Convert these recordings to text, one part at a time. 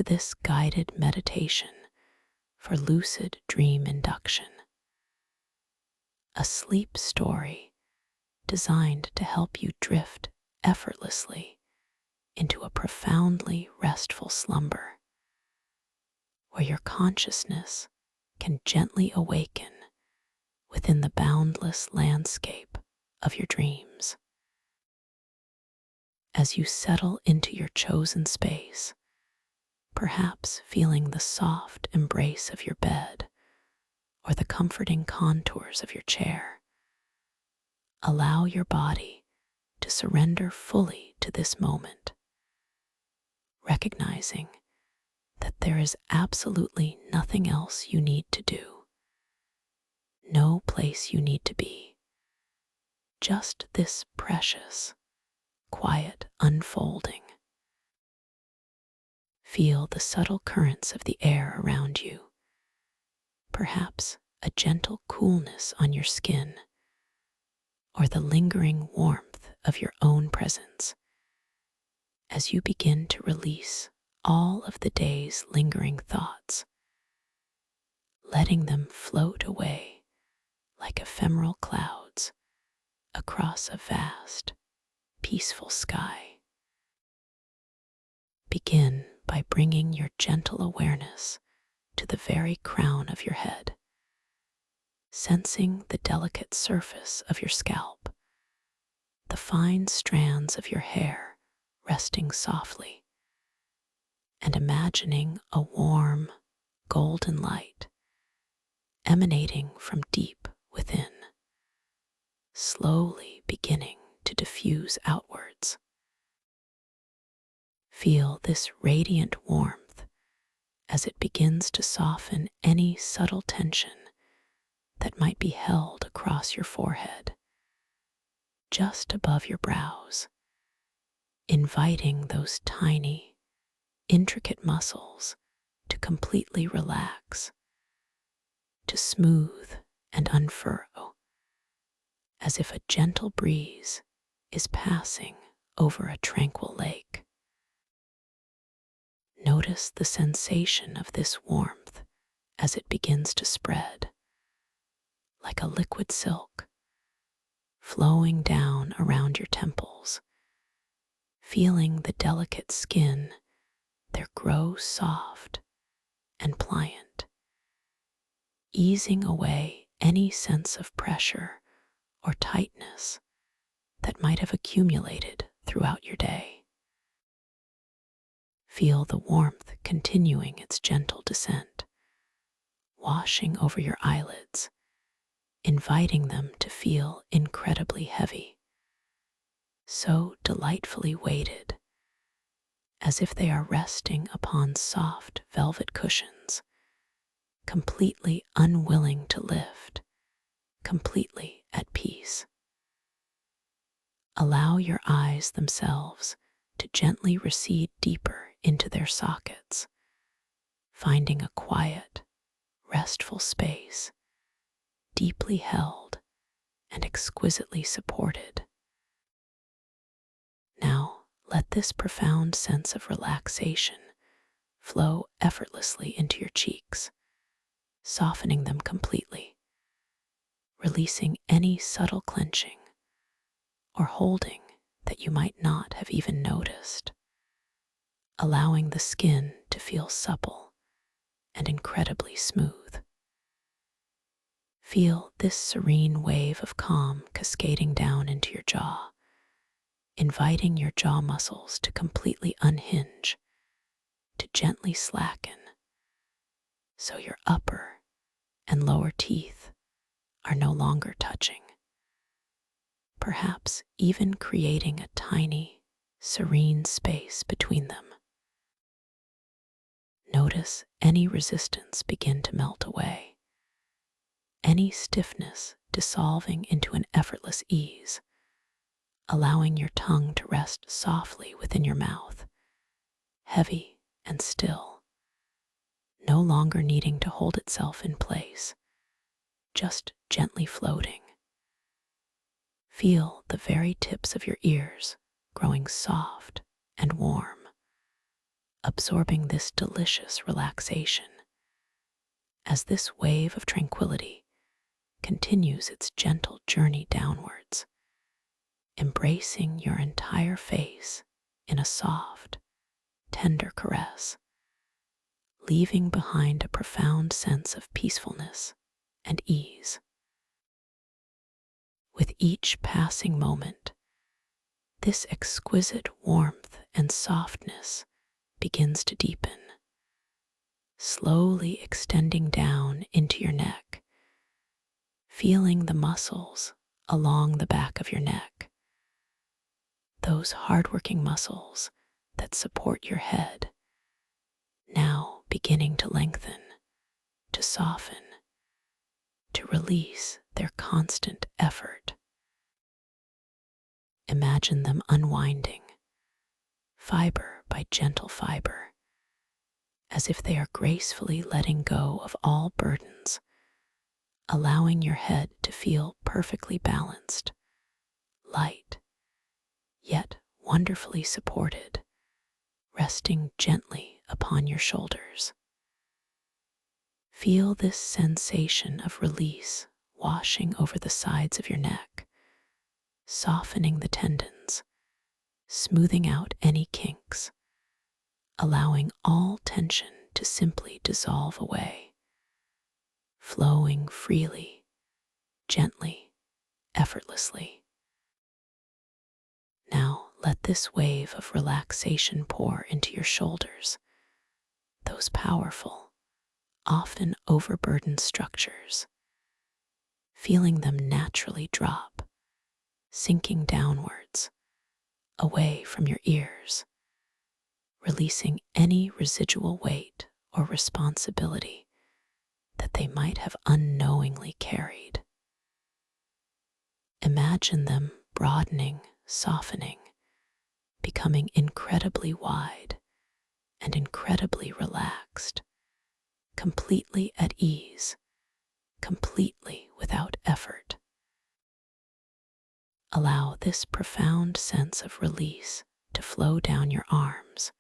to this guided meditation for lucid dream induction, a sleep story designed to help you drift effortlessly into a profoundly restful slumber where your consciousness can gently awaken within the boundless landscape of your dreams. As you settle into your chosen space, perhaps feeling the soft embrace of your bed or the comforting contours of your chair, allow your body to surrender fully to this moment, recognizing that there is absolutely nothing else you need to do, no place you need to be, just this precious, quiet unfolding. Feel the subtle currents of the air around you, perhaps a gentle coolness on your skin, or the lingering warmth of your own presence as you begin to release all of the day's lingering thoughts, letting them float away like ephemeral clouds across a vast, peaceful sky. Begin by bringing your gentle awareness to the very crown of your head, sensing the delicate surface of your scalp, the fine strands of your hair resting softly, and imagining a warm, golden light emanating from deep within, slowly beginning to diffuse outwards. Feel this radiant warmth as it begins to soften any subtle tension that might be held across your forehead, just above your brows, inviting those tiny, intricate muscles to completely relax, to smooth and unfurrow, as if a gentle breeze is passing over a tranquil lake. Notice the sensation of this warmth as it begins to spread, like a liquid silk, flowing down around your temples, feeling the delicate skin there grow soft and pliant, easing away any sense of pressure or tightness that might have accumulated throughout your day. Feel the warmth continuing its gentle descent, washing over your eyelids, inviting them to feel incredibly heavy, so delightfully weighted, as if they are resting upon soft velvet cushions, completely unwilling to lift, completely at peace. Allow your eyes themselves to gently recede deeper into their sockets, finding a quiet, restful space, deeply held and exquisitely supported. Now, let this profound sense of relaxation flow effortlessly into your cheeks, softening them completely, releasing any subtle clenching or holding that you might not have even noticed, allowing the skin to feel supple and incredibly smooth. Feel this serene wave of calm cascading down into your jaw, inviting your jaw muscles to completely unhinge, to gently slacken, so your upper and lower teeth are no longer touching, perhaps even creating a tiny, serene space between them. Notice any resistance begin to melt away, any stiffness dissolving into an effortless ease, allowing your tongue to rest softly within your mouth, heavy and still, no longer needing to hold itself in place, just gently floating. Feel the very tips of your ears growing soft and warm, absorbing this delicious relaxation as this wave of tranquility continues its gentle journey downwards, embracing your entire face in a soft, tender caress, leaving behind a profound sense of peacefulness and ease. With each passing moment, this exquisite warmth and softness begins to deepen, slowly extending down into your neck, feeling the muscles along the back of your neck, those hardworking muscles that support your head, now beginning to lengthen, to soften, to release their constant effort. Imagine them unwinding, fiber by gentle fiber, as if they are gracefully letting go of all burdens, allowing your head to feel perfectly balanced, light, yet wonderfully supported, resting gently upon your shoulders. Feel this sensation of release washing over the sides of your neck, softening the tendons, smoothing out any kinks, allowing all tension to simply dissolve away, flowing freely, gently, effortlessly. Now let this wave of relaxation pour into your shoulders, those powerful, often overburdened structures, feeling them naturally drop, sinking downwards, away from your ears, releasing any residual weight or responsibility that they might have unknowingly carried. Imagine them broadening, softening, becoming incredibly wide and incredibly relaxed, completely at ease, completely without effort. Allow this profound sense of release to flow down your arms,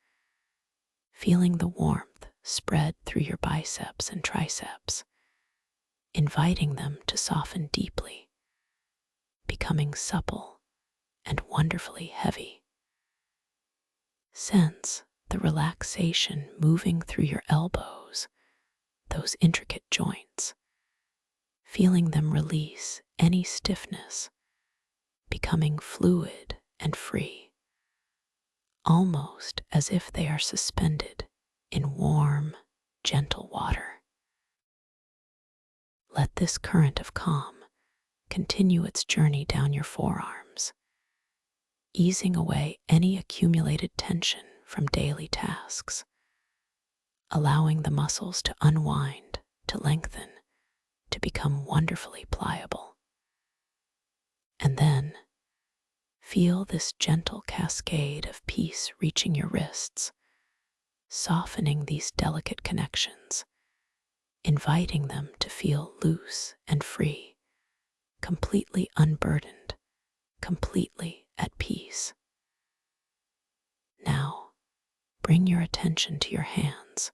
feeling the warmth spread through your biceps and triceps, inviting them to soften deeply, becoming supple and wonderfully heavy. Sense the relaxation moving through your elbows, those intricate joints, feeling them release any stiffness, becoming fluid and free, almost as if they are suspended in warm, gentle water. Let this current of calm continue its journey down your forearms, easing away any accumulated tension from daily tasks, allowing the muscles to unwind, to lengthen, to become wonderfully pliable. And then feel this gentle cascade of peace reaching your wrists, softening these delicate connections, inviting them to feel loose and free, completely unburdened, completely at peace. Now, bring your attention to your hands,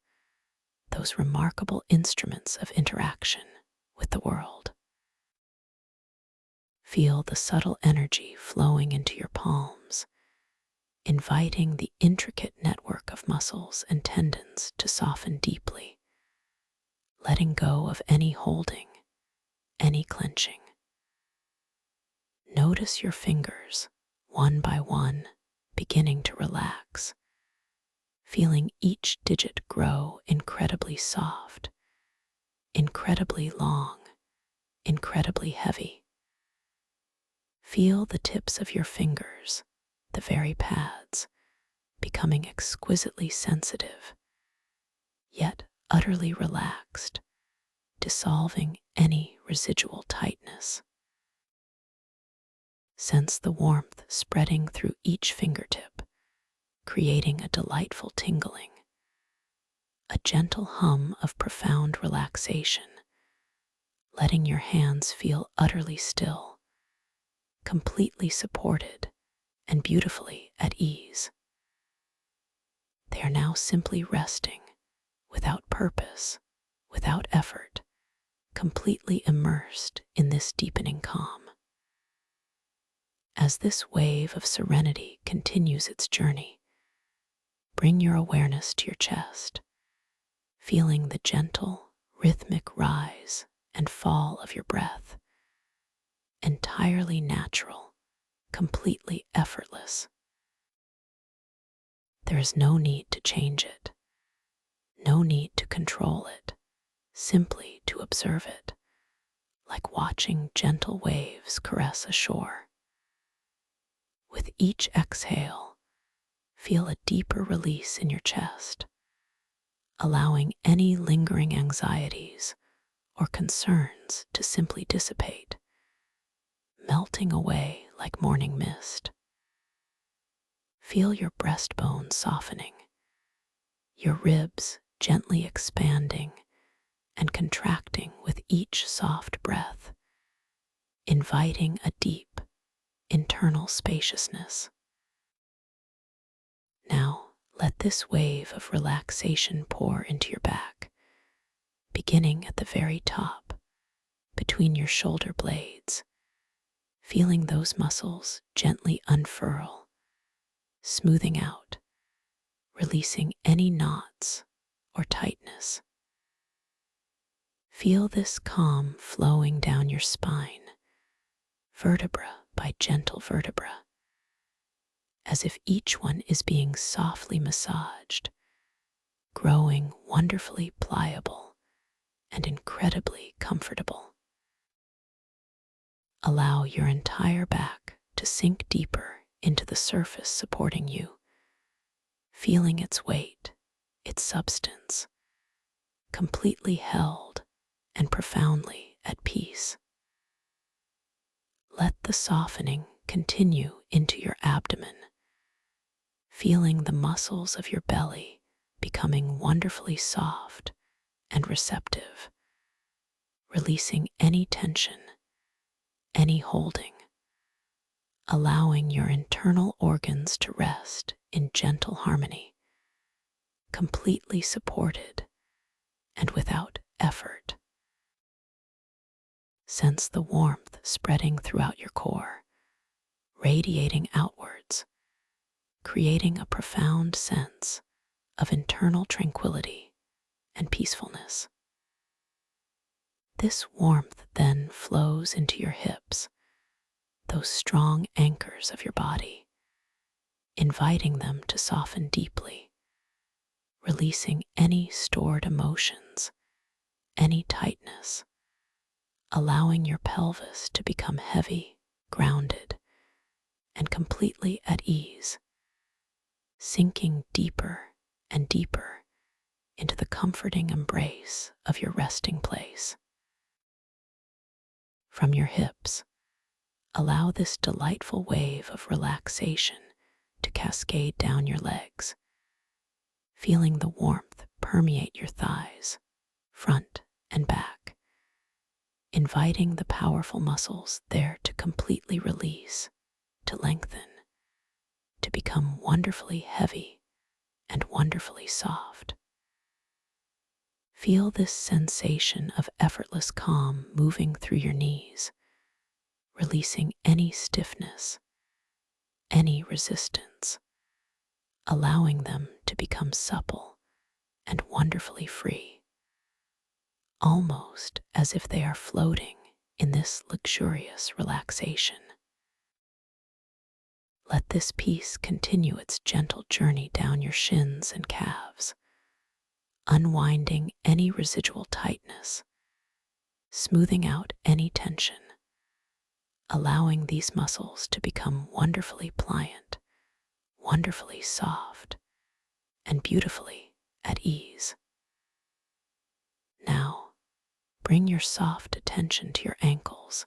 those remarkable instruments of interaction with the world. Feel the subtle energy flowing into your palms, inviting the intricate network of muscles and tendons to soften deeply, letting go of any holding, any clenching. Notice your fingers, one by one, beginning to relax, feeling each digit grow incredibly soft, incredibly long, incredibly heavy. Feel the tips of your fingers, the very pads, becoming exquisitely sensitive, yet utterly relaxed, dissolving any residual tightness. Sense the warmth spreading through each fingertip, creating a delightful tingling, a gentle hum of profound relaxation, letting your hands feel utterly still, completely supported, and beautifully at ease. They are now simply resting, without purpose, without effort, completely immersed in this deepening calm. As this wave of serenity continues its journey, bring your awareness to your chest, feeling the gentle, rhythmic rise and fall of your breath, entirely natural, completely effortless. There is no need to change it, no need to control it, simply to observe it, like watching gentle waves caress a shore. With each exhale, feel a deeper release in your chest, allowing any lingering anxieties or concerns to simply dissipate, melting away like morning mist. Feel your breastbone softening, your ribs gently expanding and contracting with each soft breath, inviting a deep, internal spaciousness. Now, let this wave of relaxation pour into your back, beginning at the very top, between your shoulder blades, feeling those muscles gently unfurl, smoothing out, releasing any knots or tightness. Feel this calm flowing down your spine, vertebra by gentle vertebra, as if each one is being softly massaged, growing wonderfully pliable and incredibly comfortable. Allow your entire back to sink deeper into the surface supporting you, feeling its weight, its substance, completely held and profoundly at peace. Let the softening continue into your abdomen, feeling the muscles of your belly becoming wonderfully soft and receptive, releasing any tension, any holding, allowing your internal organs to rest in gentle harmony, completely supported and without effort. Sense the warmth spreading throughout your core, radiating outwards, creating a profound sense of internal tranquility and peacefulness. This warmth then flows into your hips, those strong anchors of your body, inviting them to soften deeply, releasing any stored emotions, any tightness, allowing your pelvis to become heavy, grounded, and completely at ease, sinking deeper and deeper into the comforting embrace of your resting place. From your hips, allow this delightful wave of relaxation to cascade down your legs, feeling the warmth permeate your thighs, front and back, inviting the powerful muscles there to completely release, to lengthen, to become wonderfully heavy and wonderfully soft. Feel this sensation of effortless calm moving through your knees, releasing any stiffness, any resistance, allowing them to become supple and wonderfully free, almost as if they are floating in this luxurious relaxation. Let this peace continue its gentle journey down your shins and calves, unwinding any residual tightness, smoothing out any tension, allowing these muscles to become wonderfully pliant, wonderfully soft, and beautifully at ease. Now, bring your soft attention to your ankles,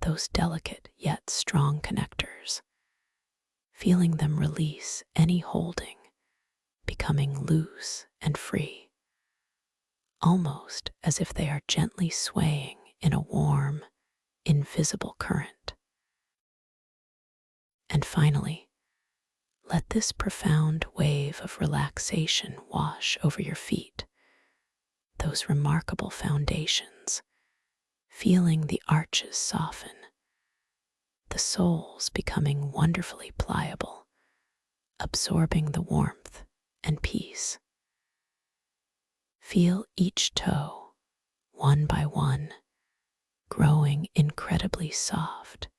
those delicate yet strong connectors, feeling them release any holding, becoming loose and free, almost as if they are gently swaying in a warm, invisible current. And finally, Let this profound wave of relaxation wash over your feet, those remarkable foundations, feeling the arches soften, the soles becoming wonderfully pliable, absorbing the warmth and peace. Feel each toe, one by one, growing incredibly soft,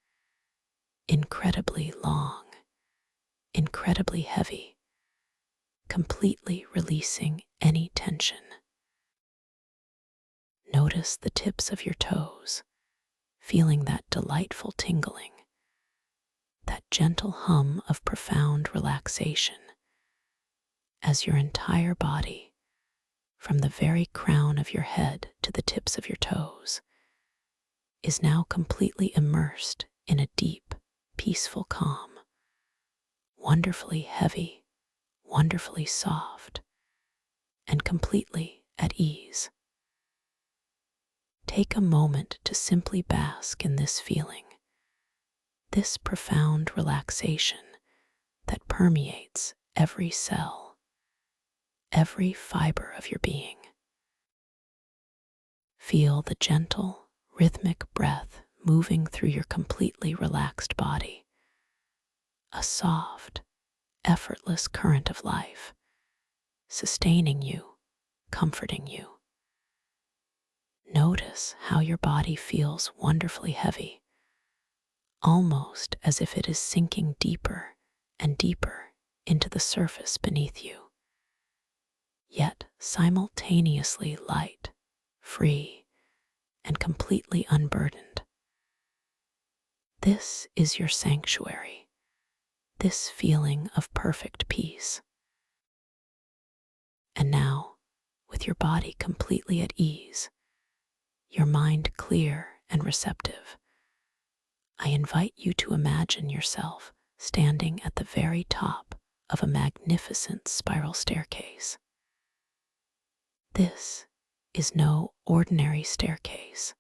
incredibly long, incredibly heavy, completely releasing any tension. Notice the tips of your toes, feeling that delightful tingling, that gentle hum of profound relaxation as your entire body, from the very crown of your head to the tips of your toes, is now completely immersed in a deep, peaceful calm, wonderfully heavy, wonderfully soft, and completely at ease. Take a moment to simply bask in this feeling, this profound relaxation that permeates every cell, every fiber of your being. Feel the gentle, rhythmic breath moving through your completely relaxed body, a soft, effortless current of life, sustaining you, comforting you. Notice how your body feels wonderfully heavy, almost as if it is sinking deeper and deeper into the surface beneath you, yet simultaneously light, free, and completely unburdened. This is your sanctuary, this feeling of perfect peace. And now, with your body completely at ease, your mind clear and receptive, I invite you to imagine yourself standing at the very top of a magnificent spiral staircase. This is no ordinary staircase,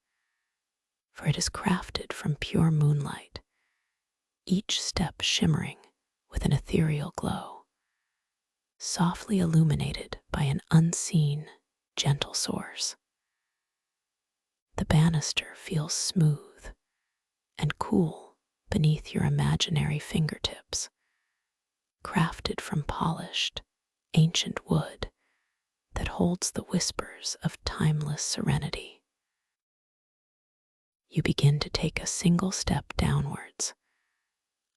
for it is crafted from pure moonlight, each step shimmering with an ethereal glow, softly illuminated by an unseen, gentle source. The banister feels smooth and cool beneath your imaginary fingertips, crafted from polished, ancient wood that holds the whispers of timeless serenity. You begin to take a single step downwards,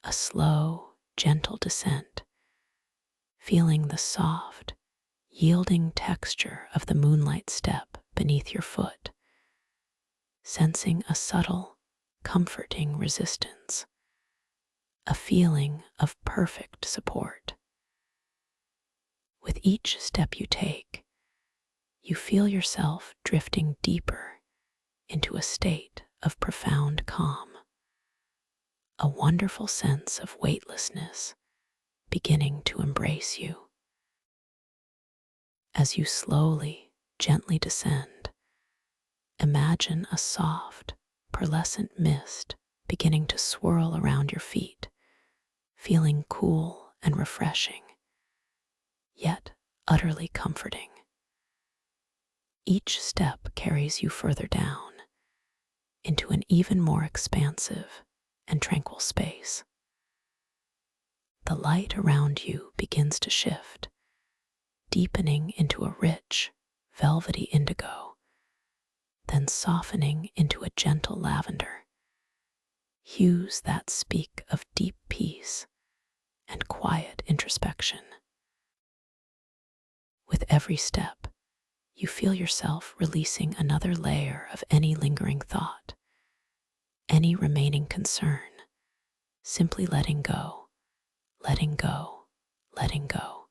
a slow, gentle descent, feeling the soft, yielding texture of the moonlight step beneath your foot, sensing a subtle, comforting resistance, a feeling of perfect support. With each step you take, you feel yourself drifting deeper into a state of profound calm, a wonderful sense of weightlessness beginning to embrace you. As you slowly, gently descend, imagine a soft, pearlescent mist beginning to swirl around your feet, feeling cool and refreshing, yet utterly comforting. Each step carries you further down into an even more expansive and tranquil space. The light around you begins to shift, deepening into a rich, velvety indigo, then softening into a gentle lavender, hues that speak of deep peace and quiet introspection. With every step, you feel yourself releasing another layer of any lingering thought, any remaining concern, simply letting go, letting go, letting go.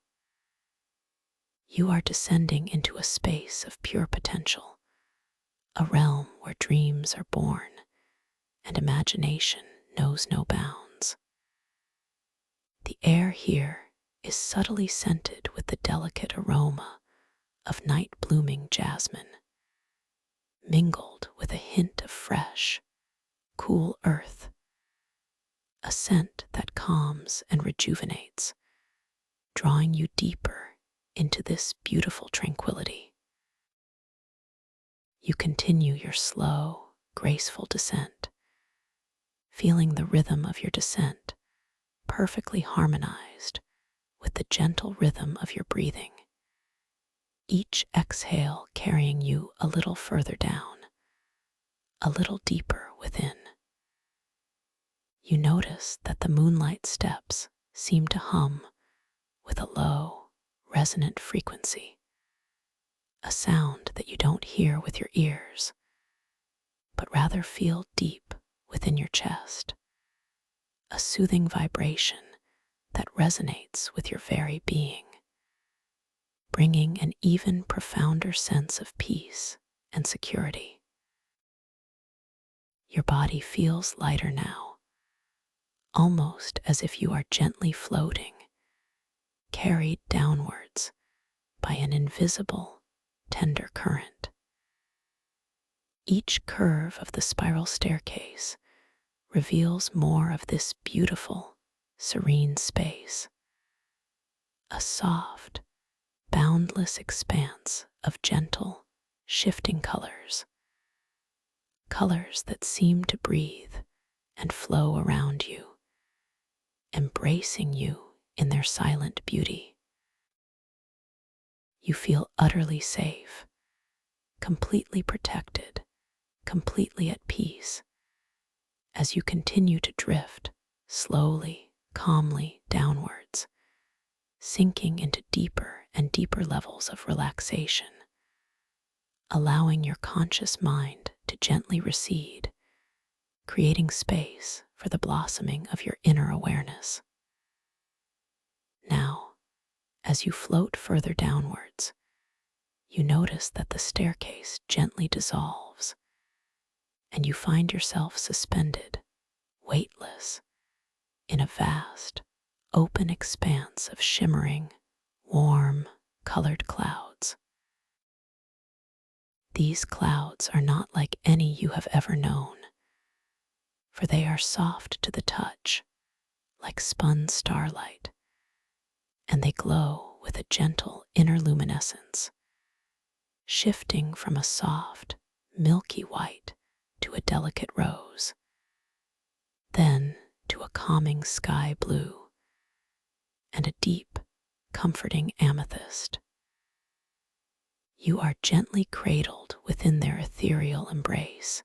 You are descending into a space of pure potential, a realm where dreams are born and imagination knows no bounds. The air here is subtly scented with the delicate aroma of night-blooming jasmine, mingled with a hint of fresh, cool earth, a scent that calms and rejuvenates, drawing you deeper into this beautiful tranquility. You continue your slow, graceful descent, feeling the rhythm of your descent perfectly harmonized with the gentle rhythm of your breathing, each exhale carrying you a little further down, a little deeper within. You notice that the moonlight steps seem to hum with a low, resonant frequency, a sound that you don't hear with your ears, but rather feel deep within your chest, a soothing vibration that resonates with your very being, bringing an even profounder sense of peace and security. Your body feels lighter now, almost as if you are gently floating, carried downwards by an invisible, tender current. Each curve of the spiral staircase reveals more of this beautiful, serene space, a soft, boundless expanse of gentle, shifting colors, colors that seem to breathe and flow around you, embracing you in their silent beauty. You feel utterly safe, completely protected, completely at peace, as you continue to drift slowly, calmly downwards, sinking into deeper and deeper levels of relaxation, allowing your conscious mind to gently recede, creating space for the blossoming of your inner awareness. Now, as you float further downwards, you notice that the staircase gently dissolves, and you find yourself suspended, weightless, in a vast, open expanse of shimmering, warm, colored clouds. These clouds are not like any you have ever known, for they are soft to the touch, like spun starlight, and they glow with a gentle inner luminescence, shifting from a soft, milky white to a delicate rose, then to a calming sky blue, and a deep, comforting amethyst. You are gently cradled within their ethereal embrace,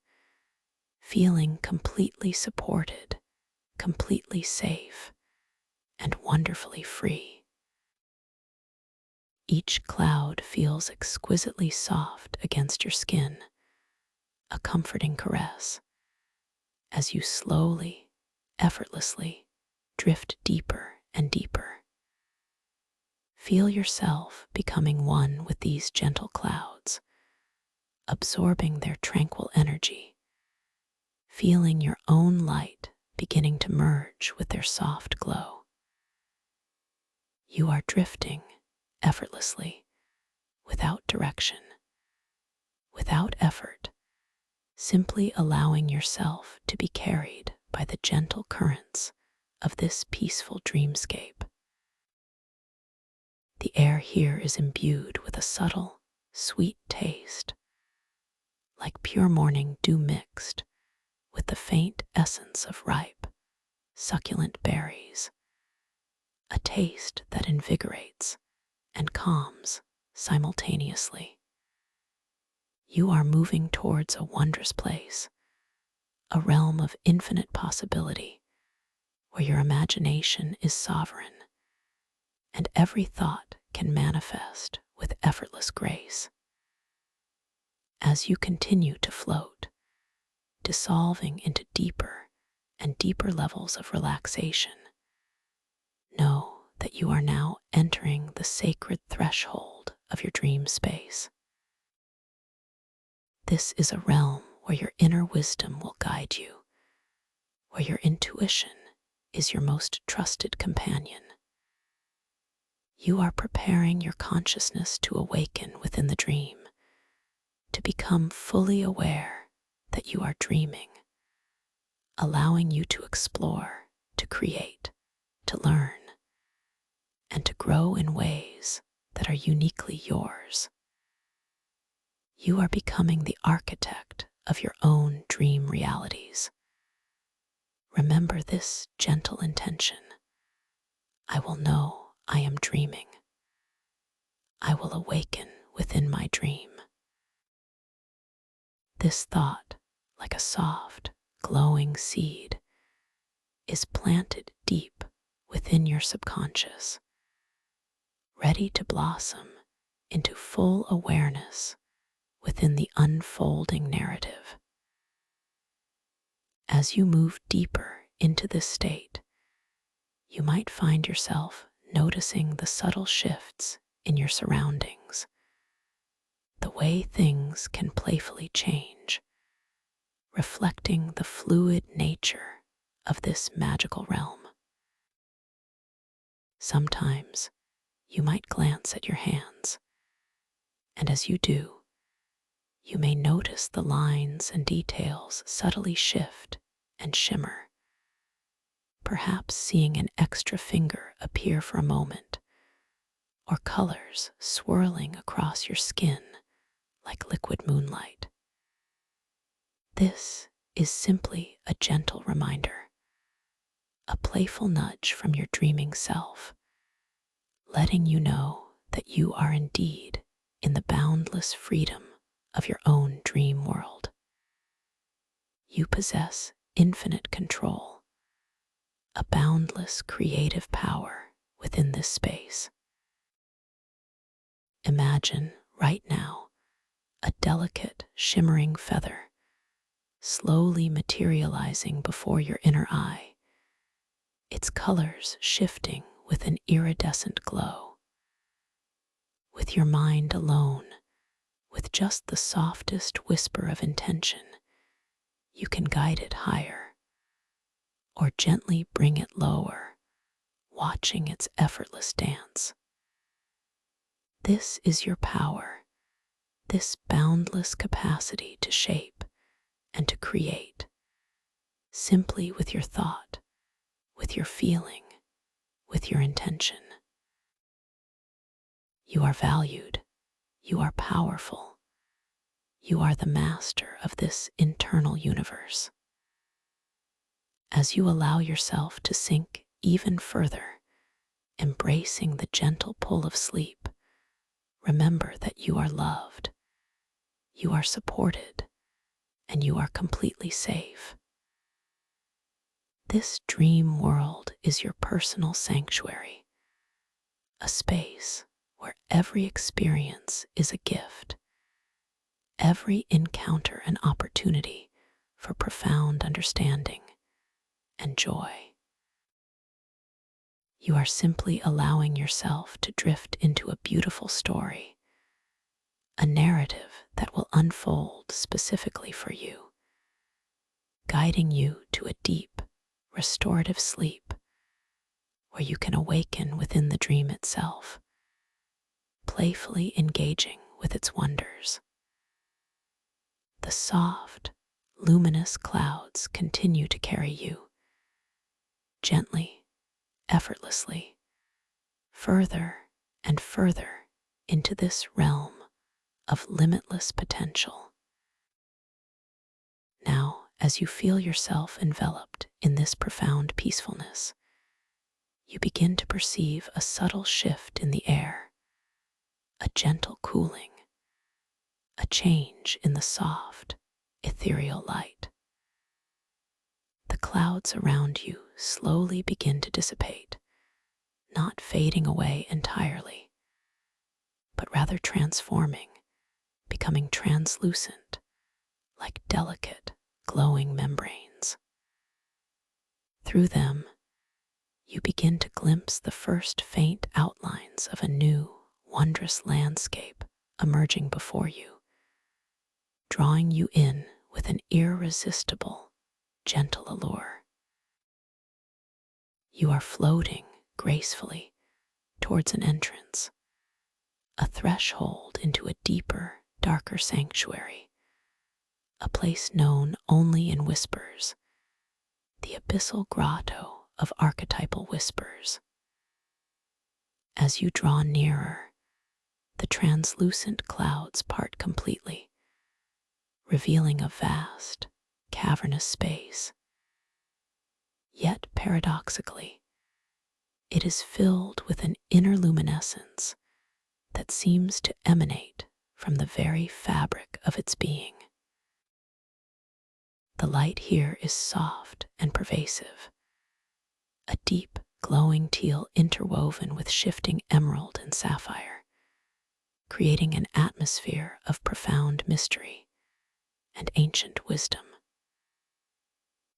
feeling completely supported, completely safe, and wonderfully free. Each cloud feels exquisitely soft against your skin, a comforting caress, as you slowly, effortlessly drift deeper and deeper. Feel yourself becoming one with these gentle clouds, absorbing their tranquil energy, feeling your own light beginning to merge with their soft glow. You are drifting effortlessly, without direction, without effort, simply allowing yourself to be carried by the gentle currents of this peaceful dreamscape. The air here is imbued with a subtle, sweet taste, like pure morning dew mixed with the faint essence of ripe, succulent berries, a taste that invigorates and calms simultaneously. You are moving towards a wondrous place, a realm of infinite possibility, where your imagination is sovereign, and every thought can manifest with effortless grace. As you continue to float, dissolving into deeper and deeper levels of relaxation, know that you are now entering the sacred threshold of your dream space. This is a realm where your inner wisdom will guide you, where your intuition is your most trusted companion. You are preparing your consciousness to awaken within the dream, to become fully aware that you are dreaming, allowing you to explore, to create, to learn, and to grow in ways that are uniquely yours. You are becoming the architect of your own dream realities. Remember this gentle intention. I will know I am dreaming. I will awaken within my dream. This thought, like a soft, glowing seed, is planted deep within your subconscious, ready to blossom into full awareness within the unfolding narrative. As you move deeper into this state, you might find yourself noticing the subtle shifts in your surroundings, the way things can playfully change, reflecting the fluid nature of this magical realm. Sometimes you might glance at your hands, and as you do, you may notice the lines and details subtly shift and shimmer, perhaps seeing an extra finger appear for a moment, or colors swirling across your skin like liquid moonlight. This is simply a gentle reminder, a playful nudge from your dreaming self, letting you know that you are indeed in the boundless freedom of your own dream world. You possess infinite control, a boundless creative power within this space. Imagine right now a delicate, shimmering feather slowly materializing before your inner eye, its colors shifting with an iridescent glow. With your mind alone, with just the softest whisper of intention, you can guide it higher or gently bring it lower, watching its effortless dance. This is your power, this boundless capacity to shape and to create, simply with your thought, with your feeling, with your intention. You are valued, you are powerful, you are the master of this internal universe. As you allow yourself to sink even further, embracing the gentle pull of sleep, remember that you are loved, you are supported, and you are completely safe. This dream world is your personal sanctuary, a space where every experience is a gift, every encounter an opportunity for profound understanding and joy. You are simply allowing yourself to drift into a beautiful story, a narrative that will unfold specifically for you, guiding you to a deep, restorative sleep where you can awaken within the dream itself, playfully engaging with its wonders. The soft, luminous clouds continue to carry you, gently, effortlessly, further and further into this realm of limitless potential. Now, as you feel yourself enveloped in this profound peacefulness, you begin to perceive a subtle shift in the air, a gentle cooling, a change in the soft, ethereal light. The clouds around you slowly begin to dissipate, not fading away entirely, but rather transforming, becoming translucent, like delicate, glowing membranes. Through them, you begin to glimpse the first faint outlines of a new, wondrous landscape emerging before you, drawing you in with an irresistible, gentle allure. You are floating gracefully towards an entrance, a threshold into a deeper, darker sanctuary, a place known only in whispers, the abyssal grotto of archetypal whispers. As you draw nearer, the translucent clouds part completely, revealing a vast, cavernous space. Yet paradoxically, it is filled with an inner luminescence that seems to emanate from the very fabric of its being. The light here is soft and pervasive, a deep, glowing teal interwoven with shifting emerald and sapphire, creating an atmosphere of profound mystery and ancient wisdom.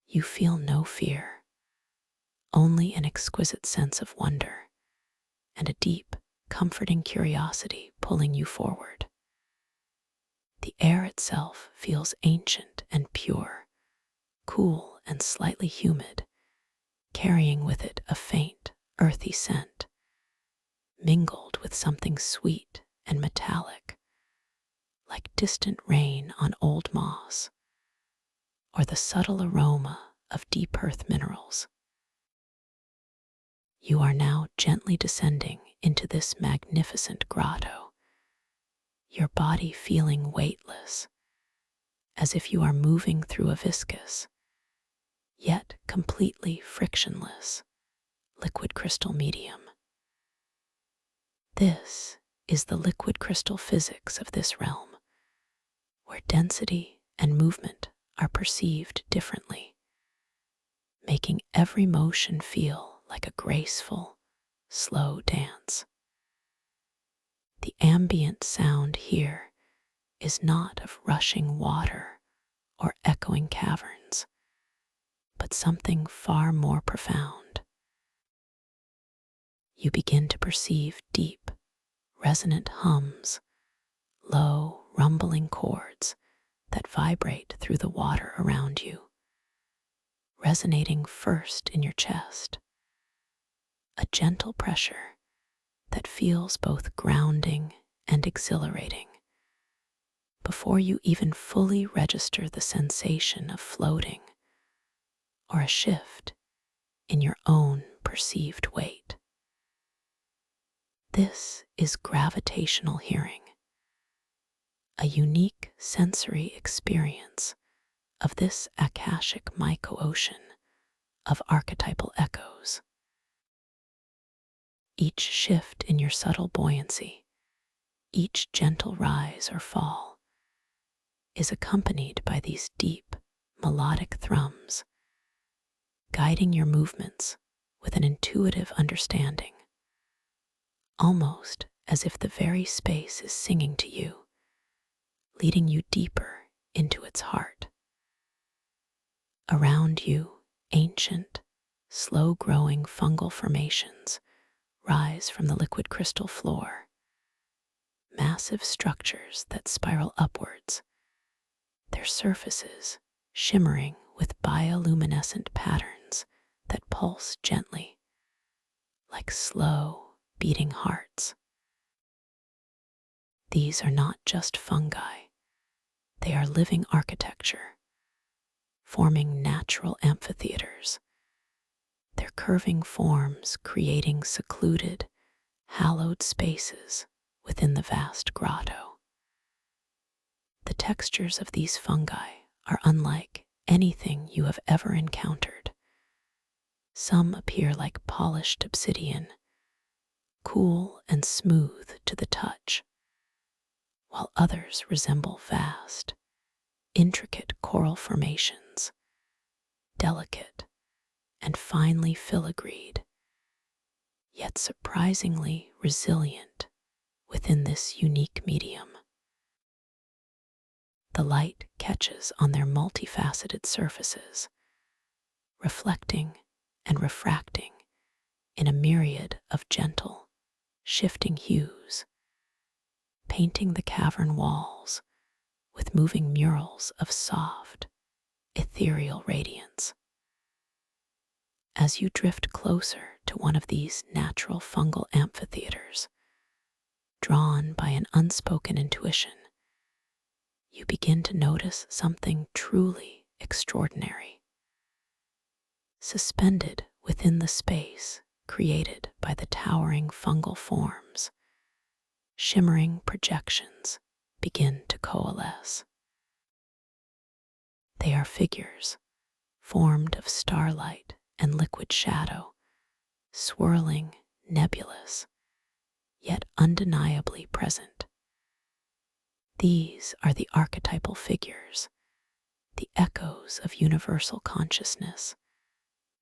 You feel no fear, only an exquisite sense of wonder and a deep, comforting curiosity pulling you forward. The air itself feels ancient and pure, cool and slightly humid, carrying with it a faint, earthy scent, mingled with something sweet and metallic, like distant rain on old moss, or the subtle aroma of deep earth minerals. You are now gently descending into this magnificent grotto, your body feeling weightless, as if you are moving through a viscous, yet completely frictionless, liquid crystal medium. This is the liquid crystal physics of this realm, where density and movement are perceived differently, making every motion feel like a graceful, slow dance. The ambient sound here is not of rushing water or echoing caverns, but something far more profound. You begin to perceive deep, resonant hums, low, rumbling chords that vibrate through the water around you, resonating first in your chest, a gentle pressure that feels both grounding and exhilarating, before you even fully register the sensation of floating or a shift in your own perceived weight. This is gravitational hearing, a unique sensory experience of this akashic myco-ocean of archetypal echoes. Each shift in your subtle buoyancy, each gentle rise or fall, is accompanied by these deep, melodic thrums, guiding your movements with an intuitive understanding, almost as if the very space is singing to you, leading you deeper into its heart. Around you, ancient, slow-growing fungal formations rise from the liquid crystal floor, massive structures that spiral upwards, their surfaces shimmering with bioluminescent patterns that pulse gently, like slow, beating hearts. These are not just fungi, they are living architecture, forming natural amphitheaters, their curving forms creating secluded, hallowed spaces within the vast grotto. The textures of these fungi are unlike anything you have ever encountered. Some appear like polished obsidian, cool and smooth to the touch, while others resemble vast, intricate coral formations, delicate and finely filigreed, yet surprisingly resilient within this unique medium. The light catches on their multifaceted surfaces, reflecting and refracting in a myriad of gentle, shifting hues, painting the cavern walls with moving murals of soft, ethereal radiance. As you drift closer to one of these natural fungal amphitheaters, drawn by an unspoken intuition, you begin to notice something truly extraordinary. Suspended within the space created by the towering fungal forms, shimmering projections begin to coalesce. They are figures formed of starlight and liquid shadow, swirling, nebulous, yet undeniably present. These are the archetypal figures, the echoes of universal consciousness,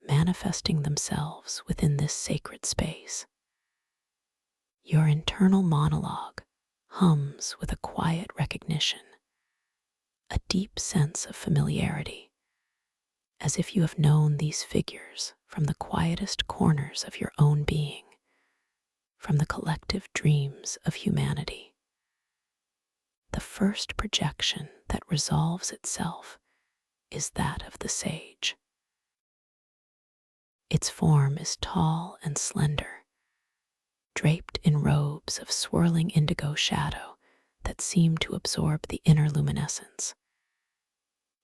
manifesting themselves within this sacred space. Your internal monologue hums with a quiet recognition, a deep sense of familiarity, as if you have known these figures from the quietest corners of your own being, from the collective dreams of humanity. The first projection that resolves itself is that of the sage. Its form is tall and slender, draped in robes of swirling indigo shadow that seem to absorb the inner luminescence.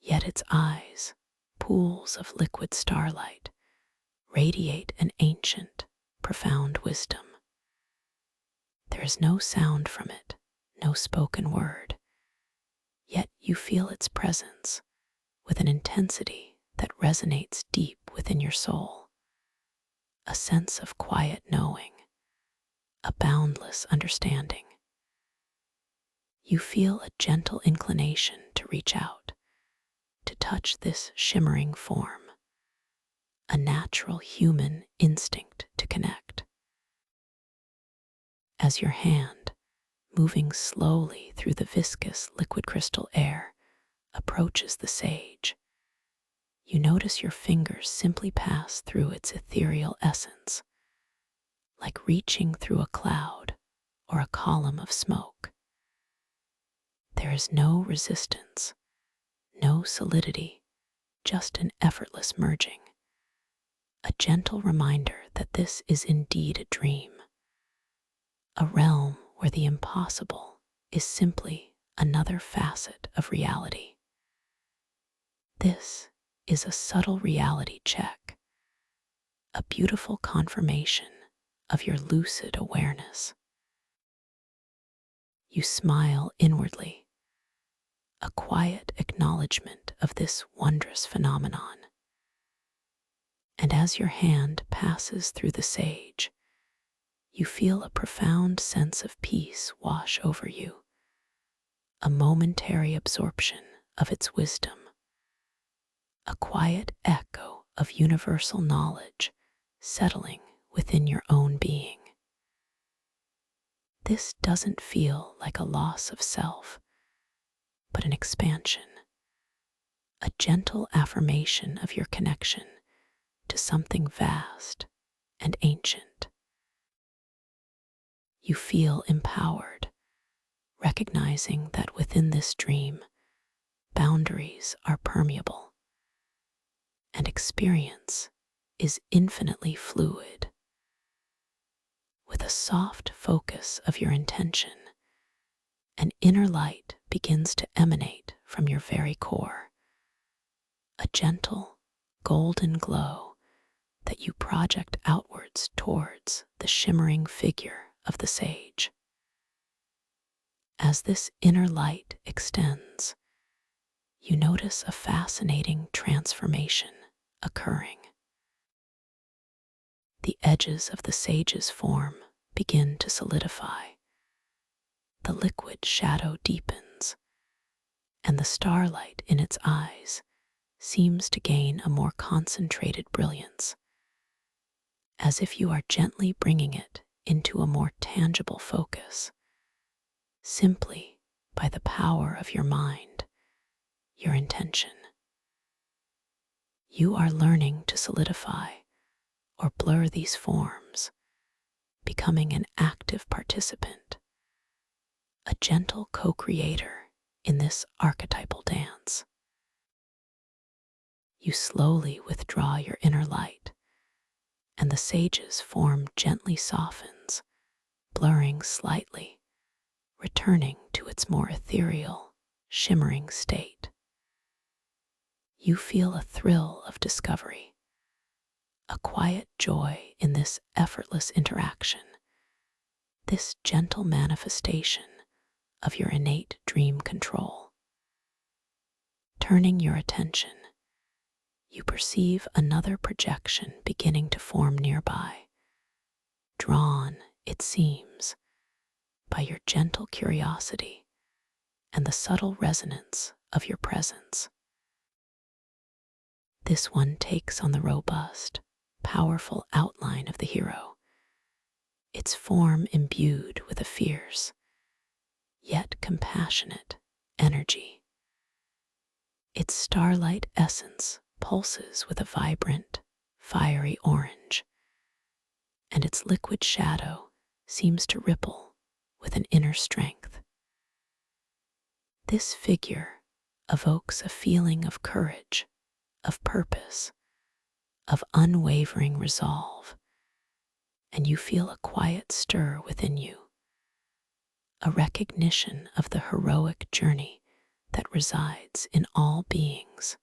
Yet its eyes, pools of liquid starlight, radiate an ancient, profound wisdom. There is no sound from it, no spoken word, yet you feel its presence with an intensity that resonates deep within your soul, a sense of quiet knowing, a boundless understanding. You feel a gentle inclination to reach out, to touch this shimmering form, a natural human instinct to connect. As your hand, moving slowly through the viscous liquid crystal air, approaches the sage, you notice your fingers simply pass through its ethereal essence, like reaching through a cloud or a column of smoke. There is no resistance, no solidity, just an effortless merging, a gentle reminder that this is indeed a dream, a realm where the impossible is simply another facet of reality. This is a subtle reality check, a beautiful confirmation of your lucid awareness. You smile inwardly, a quiet acknowledgement of this wondrous phenomenon. And as your hand passes through the sage, you feel a profound sense of peace wash over you, a momentary absorption of its wisdom, a quiet echo of universal knowledge settling within your own being. This doesn't feel like a loss of self, but an expansion, a gentle affirmation of your connection to something vast and ancient. You feel empowered, recognizing that within this dream, boundaries are permeable, and experience is infinitely fluid. With a soft focus of your intention, an inner light begins to emanate from your very core, a gentle, golden glow that you project outwards towards the shimmering figure of the sage. As this inner light extends, you notice a fascinating transformation occurring. The edges of the sage's form begin to solidify. The liquid shadow deepens, and the starlight in its eyes seems to gain a more concentrated brilliance, as if you are gently bringing it into a more tangible focus, simply by the power of your mind, your intention. You are learning to solidify or blur these forms, becoming an active participant, a gentle co-creator in this archetypal dance. You slowly withdraw your inner light, and the sage's form gently softens, blurring slightly, returning to its more ethereal, shimmering state. You feel a thrill of discovery, a quiet joy in this effortless interaction, this gentle manifestation of your innate dream control. Turning your attention, you perceive another projection beginning to form nearby, drawn, it seems, by your gentle curiosity and the subtle resonance of your presence. This one takes on the robust, powerful outline of the hero, its form imbued with a fierce, yet compassionate energy. Its starlight essence pulses with a vibrant, fiery orange, and its liquid shadow seems to ripple with an inner strength. This figure evokes a feeling of courage, of purpose, of unwavering resolve, and you feel a quiet stir within you, a recognition of the heroic journey that resides in all beings.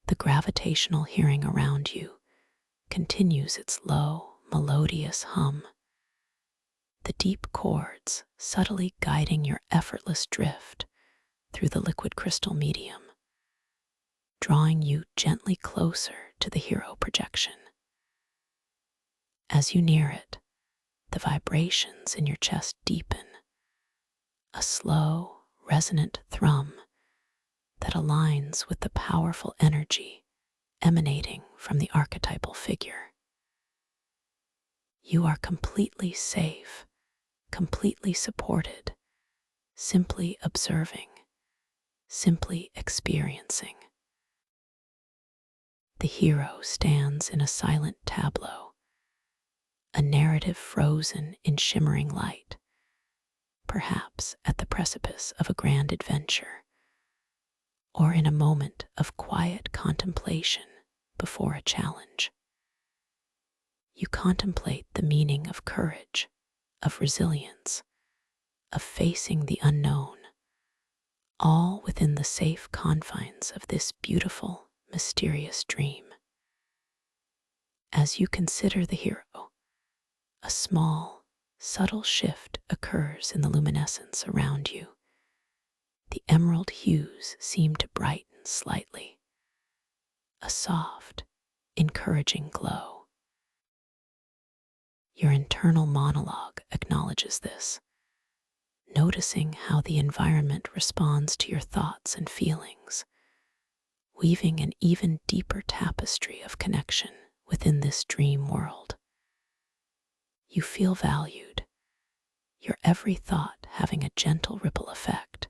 The gravitational hearing around you continues its low, melodious hum, the deep chords subtly guiding your effortless drift through the liquid crystal medium, drawing you gently closer to the hero projection. As you near it, the vibrations in your chest deepen, a slow, resonant thrum that aligns with the powerful energy emanating from the archetypal figure. You are completely safe, completely supported, simply observing, simply experiencing. The hero stands in a silent tableau, a narrative frozen in shimmering light, perhaps at the precipice of a grand adventure, or in a moment of quiet contemplation before a challenge. You contemplate the meaning of courage, of resilience, of facing the unknown, all within the safe confines of this beautiful, mysterious dream. As you consider the hero, a small, subtle shift occurs in the luminescence around you. The emerald hues seem to brighten slightly, a soft, encouraging glow. Your internal monologue acknowledges this, noticing how the environment responds to your thoughts and feelings, weaving an even deeper tapestry of connection within this dream world. You feel valued, your every thought having a gentle ripple effect,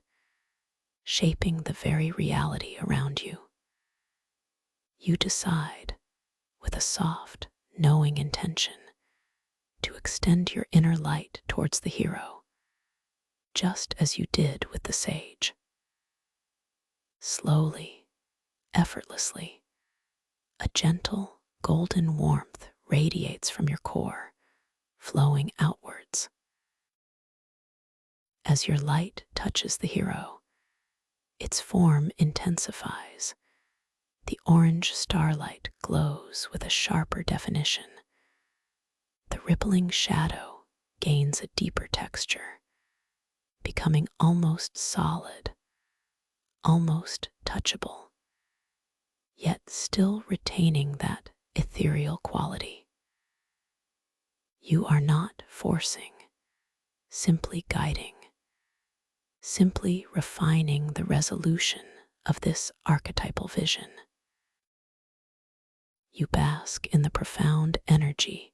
shaping the very reality around you. You decide, with a soft, knowing intention, to extend your inner light towards the hero, just as you did with the sage. Slowly, effortlessly, a gentle, golden warmth radiates from your core, flowing outwards. As your light touches the hero, its form intensifies. The orange starlight glows with a sharper definition. The rippling shadow gains a deeper texture, becoming almost solid, almost touchable, yet still retaining that ethereal quality. You are not forcing, simply guiding, simply refining the resolution of this archetypal vision. You bask in the profound energy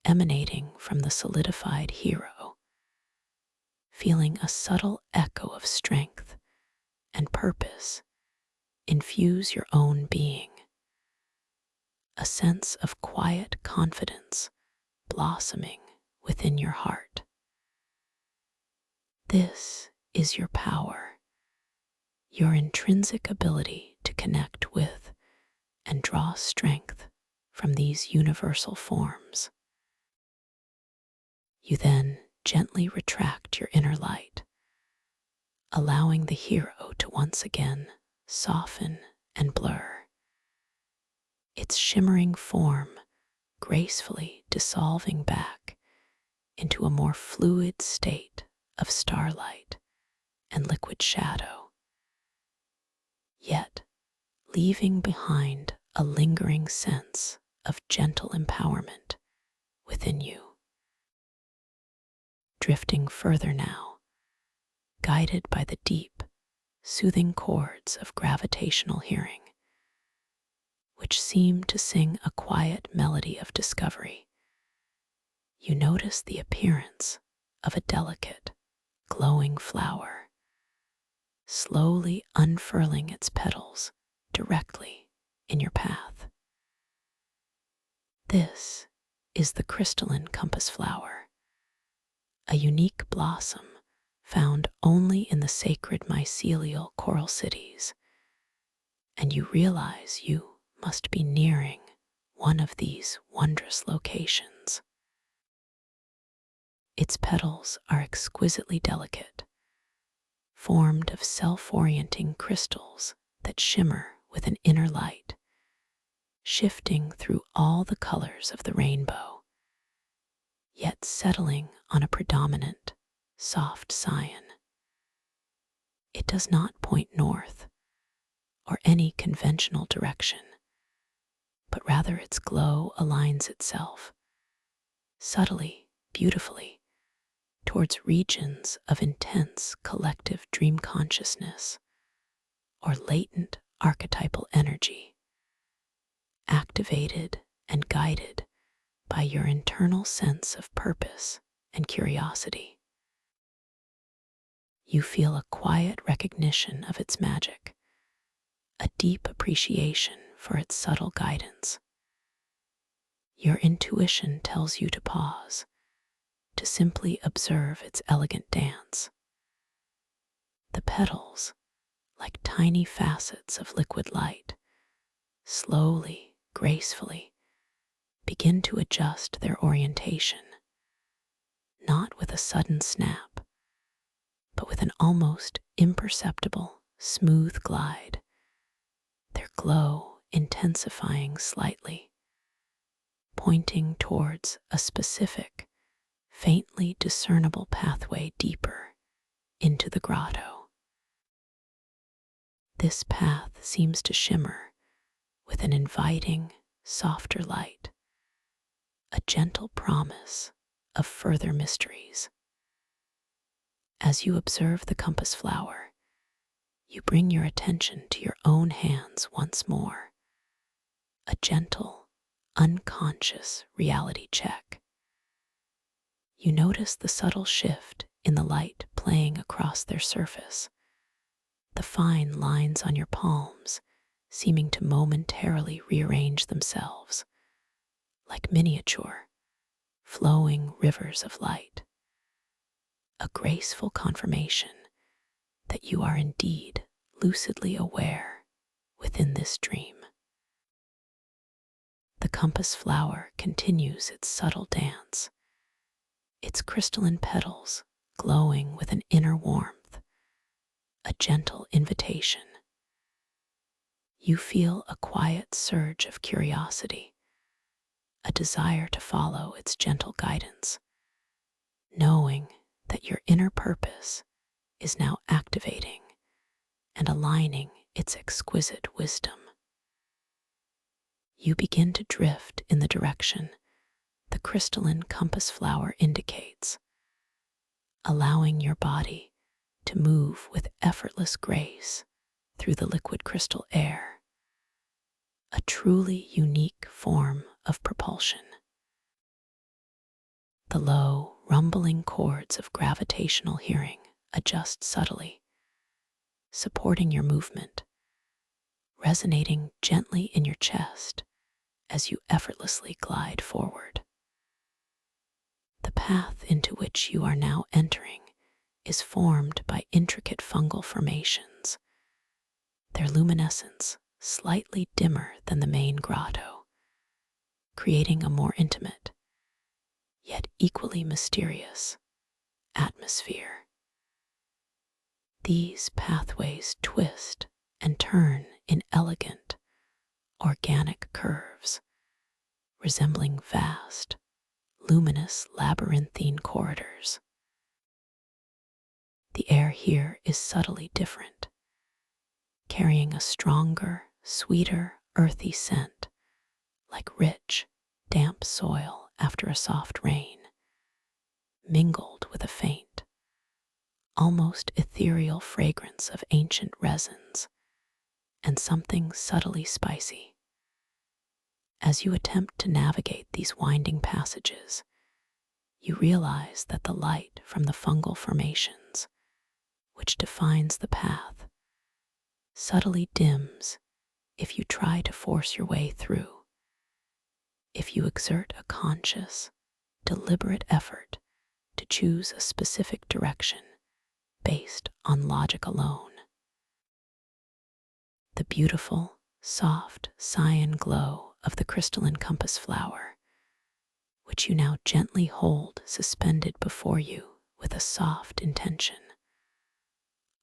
emanating from the solidified hero, feeling a subtle echo of strength and purpose infuse your own being, a sense of quiet confidence blossoming within your heart. This is your power, your intrinsic ability to connect with and draw strength from these universal forms. You then gently retract your inner light, allowing the hero to once again soften and blur, its shimmering form gracefully dissolving back into a more fluid state of starlight and liquid shadow, yet leaving behind a lingering sense of gentle empowerment within you. Drifting further now, guided by the deep, soothing chords of gravitational hearing, which seem to sing a quiet melody of discovery, you notice the appearance of a delicate, glowing flower, slowly unfurling its petals directly in your path. This is the crystalline compass flower, a unique blossom found only in the sacred mycelial coral cities, and you realize you must be nearing one of these wondrous locations. Its petals are exquisitely delicate, formed of self-orienting crystals that shimmer with an inner light, shifting through all the colors of the rainbow, yet settling on a predominant, soft cyan. It does not point north or any conventional direction, but rather its glow aligns itself, subtly, beautifully, towards regions of intense collective dream consciousness or latent archetypal energy, activated and guided by your internal sense of purpose and curiosity. You feel a quiet recognition of its magic, a deep appreciation for its subtle guidance. Your intuition tells you to pause, to simply observe its elegant dance. The petals, like tiny facets of liquid light, slowly, gracefully, begin to adjust their orientation, not with a sudden snap, but with an almost imperceptible, smooth glide, their glow intensifying slightly, pointing towards a specific, faintly discernible pathway deeper into the grotto. This path seems to shimmer with an inviting, softer light, a gentle promise of further mysteries. As you observe the compass flower, you bring your attention to your own hands once more, a gentle, unconscious reality check. You notice the subtle shift in the light playing across their surface, the fine lines on your palms seeming to momentarily rearrange themselves, like miniature, flowing rivers of light, a graceful confirmation that you are indeed lucidly aware within this dream. The compass flower continues its subtle dance, its crystalline petals glowing with an inner warmth, a gentle invitation. You feel a quiet surge of curiosity, a desire to follow its gentle guidance, knowing that your inner purpose is now activating and aligning its exquisite wisdom. You begin to drift in the direction the crystalline compass flower indicates, allowing your body to move with effortless grace through the liquid crystal air, a truly unique form of propulsion. The low, rumbling chords of gravitational hearing adjust subtly, supporting your movement, resonating gently in your chest as you effortlessly glide forward. The path into which you are now entering is formed by intricate fungal formations, their luminescence slightly dimmer than the main grotto, creating a more intimate, yet equally mysterious, atmosphere. These pathways twist and turn in elegant, organic curves resembling vast, luminous labyrinthine corridors. The air here is subtly different, carrying a stronger, sweeter, earthy scent, like rich, damp soil after a soft rain, mingled with a faint, almost ethereal fragrance of ancient resins and something subtly spicy. As you attempt to navigate these winding passages, you realize that the light from the fungal formations, which defines the path, subtly dims if you try to force your way through. If you exert a conscious, deliberate effort to choose a specific direction based on logic alone. The beautiful, soft cyan glow of the crystalline compass flower, which you now gently hold suspended before you with a soft intention,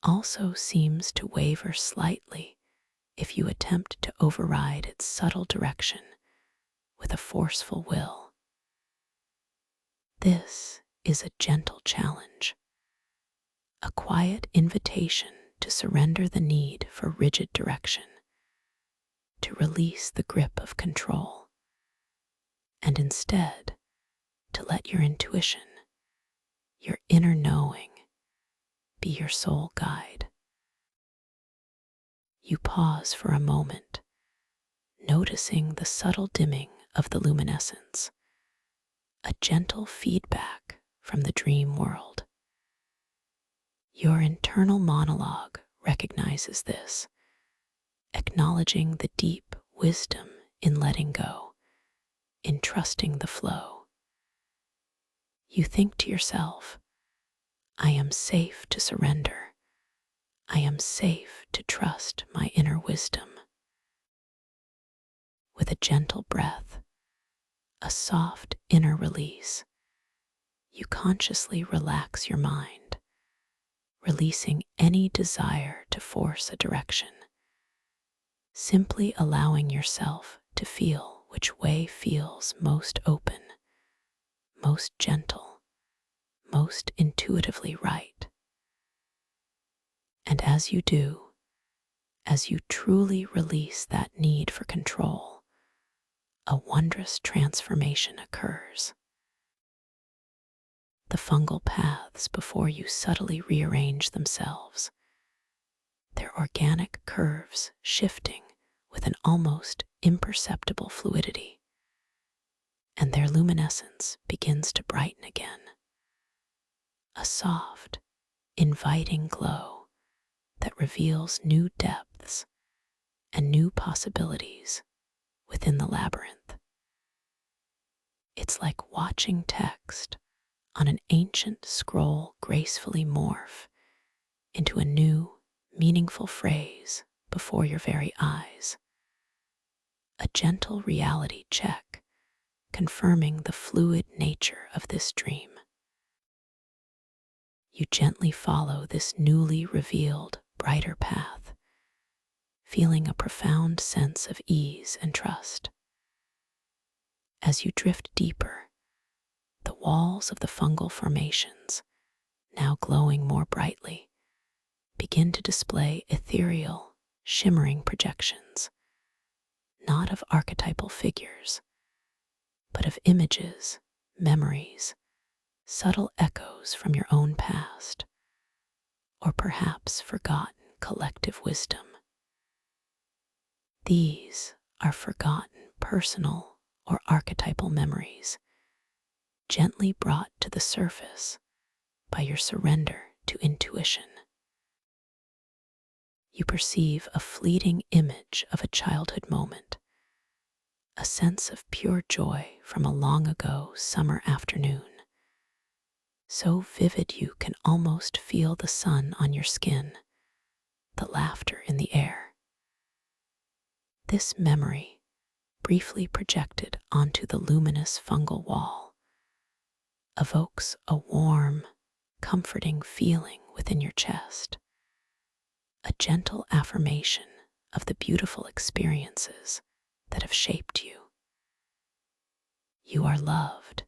also seems to waver slightly if you attempt to override its subtle direction with a forceful will. This is a gentle challenge, a quiet invitation to surrender the need for rigid direction, to release the grip of control, and instead to let your intuition, your inner knowing, be your sole guide. You pause for a moment, noticing the subtle dimming of the luminescence, a gentle feedback from the dream world. Your internal monologue recognizes this, acknowledging the deep wisdom in letting go, in trusting the flow. You think to yourself, I am safe to surrender. I am safe to trust my inner wisdom. With a gentle breath, a soft inner release, you consciously relax your mind, releasing any desire to force a direction, simply allowing yourself to feel which way feels most open, most gentle, most intuitively right. And as you do, as you truly release that need for control, a wondrous transformation occurs. The fungal paths before you subtly rearrange themselves, their organic curves shifting with an almost imperceptible fluidity, and their luminescence begins to brighten again. A soft, inviting glow that reveals new depths and new possibilities within the labyrinth. It's like watching text on an ancient scroll gracefully morph into a new, meaningful phrase before your very eyes. A gentle reality check, confirming the fluid nature of this dream. You gently follow this newly revealed, brighter path, feeling a profound sense of ease and trust. As you drift deeper, the walls of the fungal formations, now glowing more brightly, begin to display ethereal, shimmering projections, not of archetypal figures, but of images, memories, subtle echoes from your own past, or perhaps forgotten collective wisdom. These are forgotten personal or archetypal memories, gently brought to the surface by your surrender to intuition. You perceive a fleeting image of a childhood moment, a sense of pure joy from a long ago summer afternoon, so vivid you can almost feel the sun on your skin, the laughter in the air. This memory, briefly projected onto the luminous fungal wall, evokes a warm, comforting feeling within your chest, a gentle affirmation of the beautiful experiences that have shaped you. You are loved.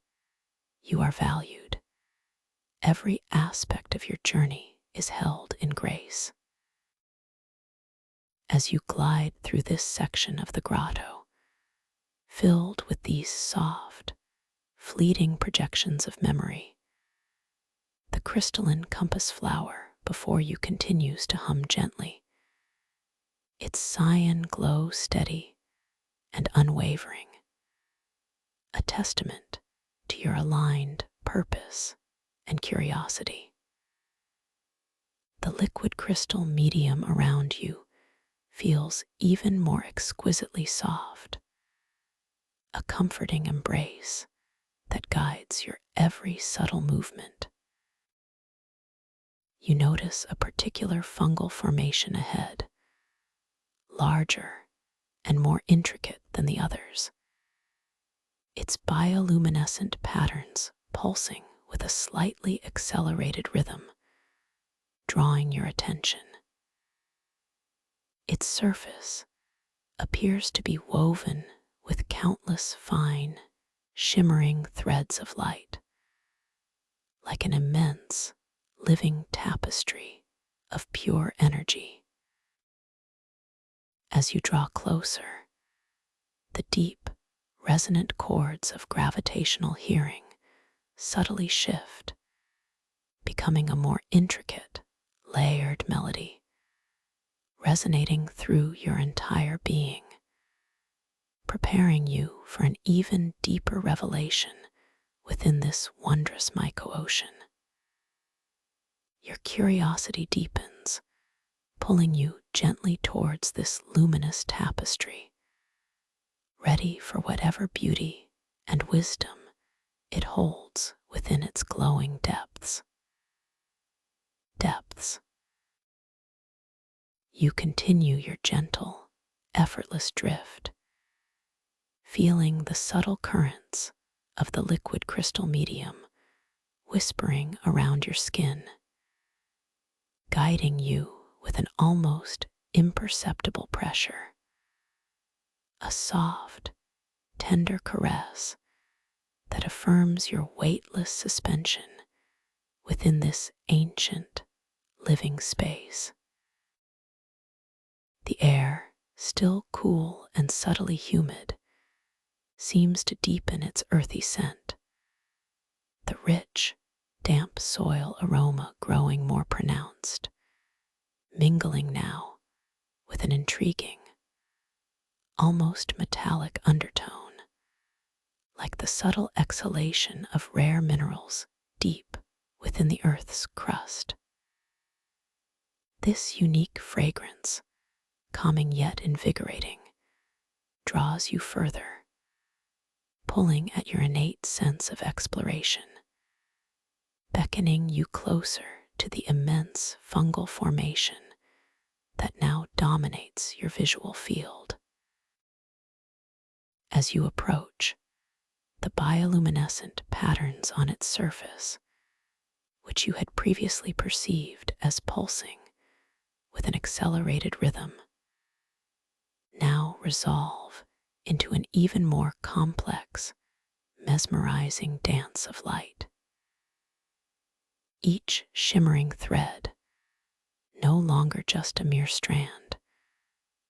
You are valued. Every aspect of your journey is held in grace. As you glide through this section of the grotto, filled with these soft, fleeting projections of memory, the crystalline compass flower before you continues to hum gently, its cyan glow steady and unwavering, a testament to your aligned purpose and curiosity. The liquid crystal medium around you feels even more exquisitely soft, a comforting embrace that guides your every subtle movement. You notice a particular fungal formation ahead, larger and more intricate than the others, its bioluminescent patterns pulsing with a slightly accelerated rhythm, drawing your attention. Its surface appears to be woven with countless fine, shimmering threads of light, like an immense, living tapestry of pure energy. As you draw closer, the deep, resonant chords of gravitational hearing subtly shift, becoming a more intricate, layered melody, resonating through your entire being, preparing you for an even deeper revelation within this wondrous myco-ocean. Your curiosity deepens, pulling you gently towards this luminous tapestry, ready for whatever beauty and wisdom it holds within its glowing depths. You continue your gentle, effortless drift, feeling the subtle currents of the liquid crystal medium whispering around your skin, guiding you with an almost imperceptible pressure, a soft, tender caress that affirms your weightless suspension within this ancient, living space. The air, still cool and subtly humid, seems to deepen its earthy scent, the rich, damp soil aroma growing more pronounced, mingling now with an intriguing, almost metallic undertone, like the subtle exhalation of rare minerals deep within the earth's crust. This unique fragrance, calming yet invigorating, draws you further, pulling at your innate sense of exploration, beckoning you closer to the immense fungal formation that now dominates your visual field. As you approach, the bioluminescent patterns on its surface, which you had previously perceived as pulsing with an accelerated rhythm, now resolve into an even more complex, mesmerizing dance of light. Each shimmering thread, no longer just a mere strand,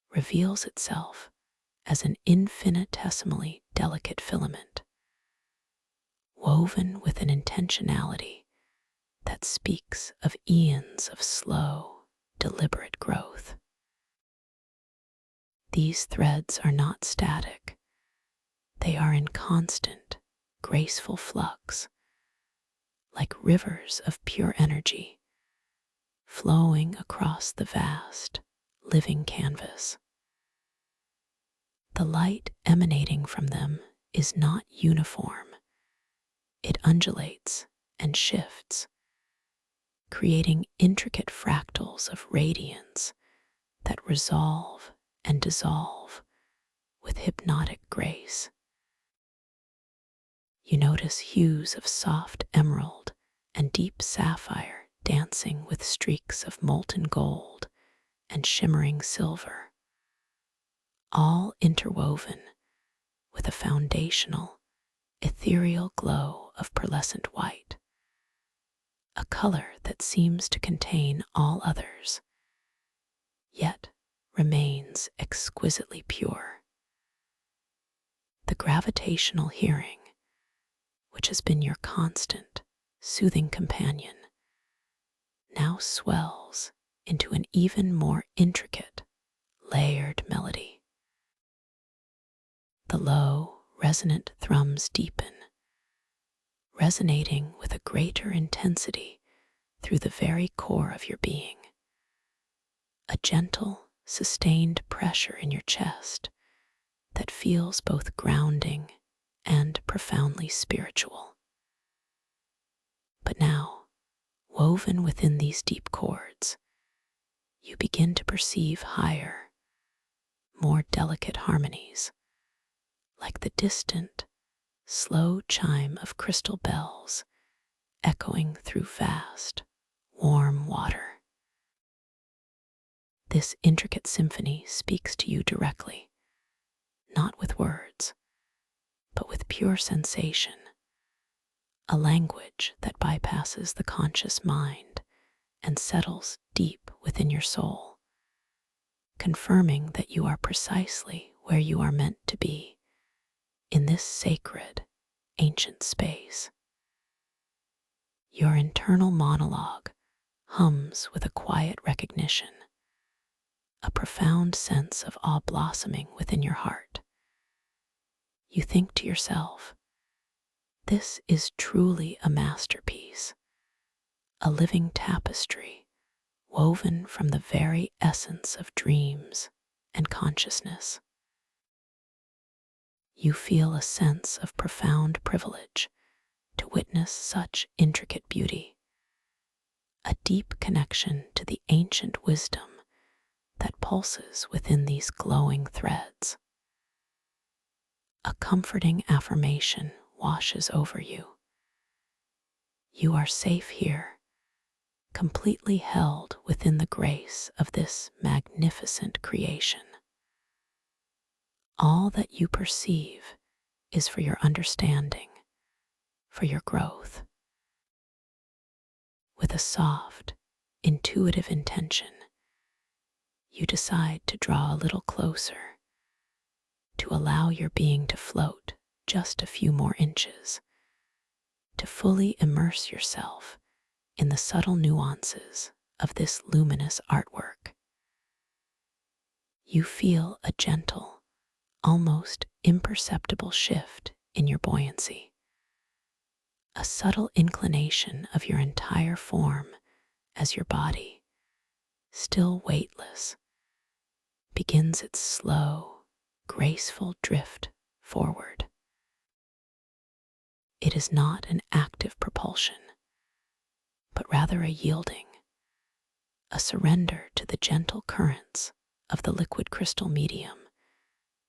reveals itself as an infinitesimally delicate filament, woven with an intentionality that speaks of eons of slow, deliberate growth. These threads are not static. They are in constant, graceful flux, like rivers of pure energy, flowing across the vast, living canvas. The light emanating from them is not uniform. It undulates and shifts, creating intricate fractals of radiance that resolve and dissolve with hypnotic grace. You notice hues of soft emerald and deep sapphire dancing with streaks of molten gold and shimmering silver, all interwoven with a foundational, ethereal glow of pearlescent white, a color that seems to contain all others, yet remains exquisitely pure. The gravitational hearing, which has been your constant, soothing companion, now swells into an even more intricate, layered melody. The low, resonant thrums deepen, resonating with a greater intensity through the very core of your being. A gentle, sustained pressure in your chest that feels both grounding and profoundly spiritual. But now, woven within these deep chords, you begin to perceive higher, more delicate harmonies, like the distant, slow chime of crystal bells echoing through vast, warm water. This intricate symphony speaks to you directly, not with words, but with pure sensation, a language that bypasses the conscious mind and settles deep within your soul, confirming that you are precisely where you are meant to be, in this sacred, ancient space. Your internal monologue hums with a quiet recognition, a profound sense of awe blossoming within your heart. You think to yourself, this is truly a masterpiece, a living tapestry woven from the very essence of dreams and consciousness. You feel a sense of profound privilege to witness such intricate beauty, a deep connection to the ancient wisdom that pulses within these glowing threads. A comforting affirmation washes over you. You are safe here, completely held within the grace of this magnificent creation. All that you perceive is for your understanding, for your growth. With a soft, intuitive intention, you decide to draw a little closer, to allow your being to float just a few more inches, to fully immerse yourself in the subtle nuances of this luminous artwork. You feel a gentle, almost imperceptible shift in your buoyancy, a subtle inclination of your entire form as your body, still weightless, begins its slow, graceful drift forward. It is not an active propulsion, but rather a yielding, a surrender to the gentle currents of the liquid crystal medium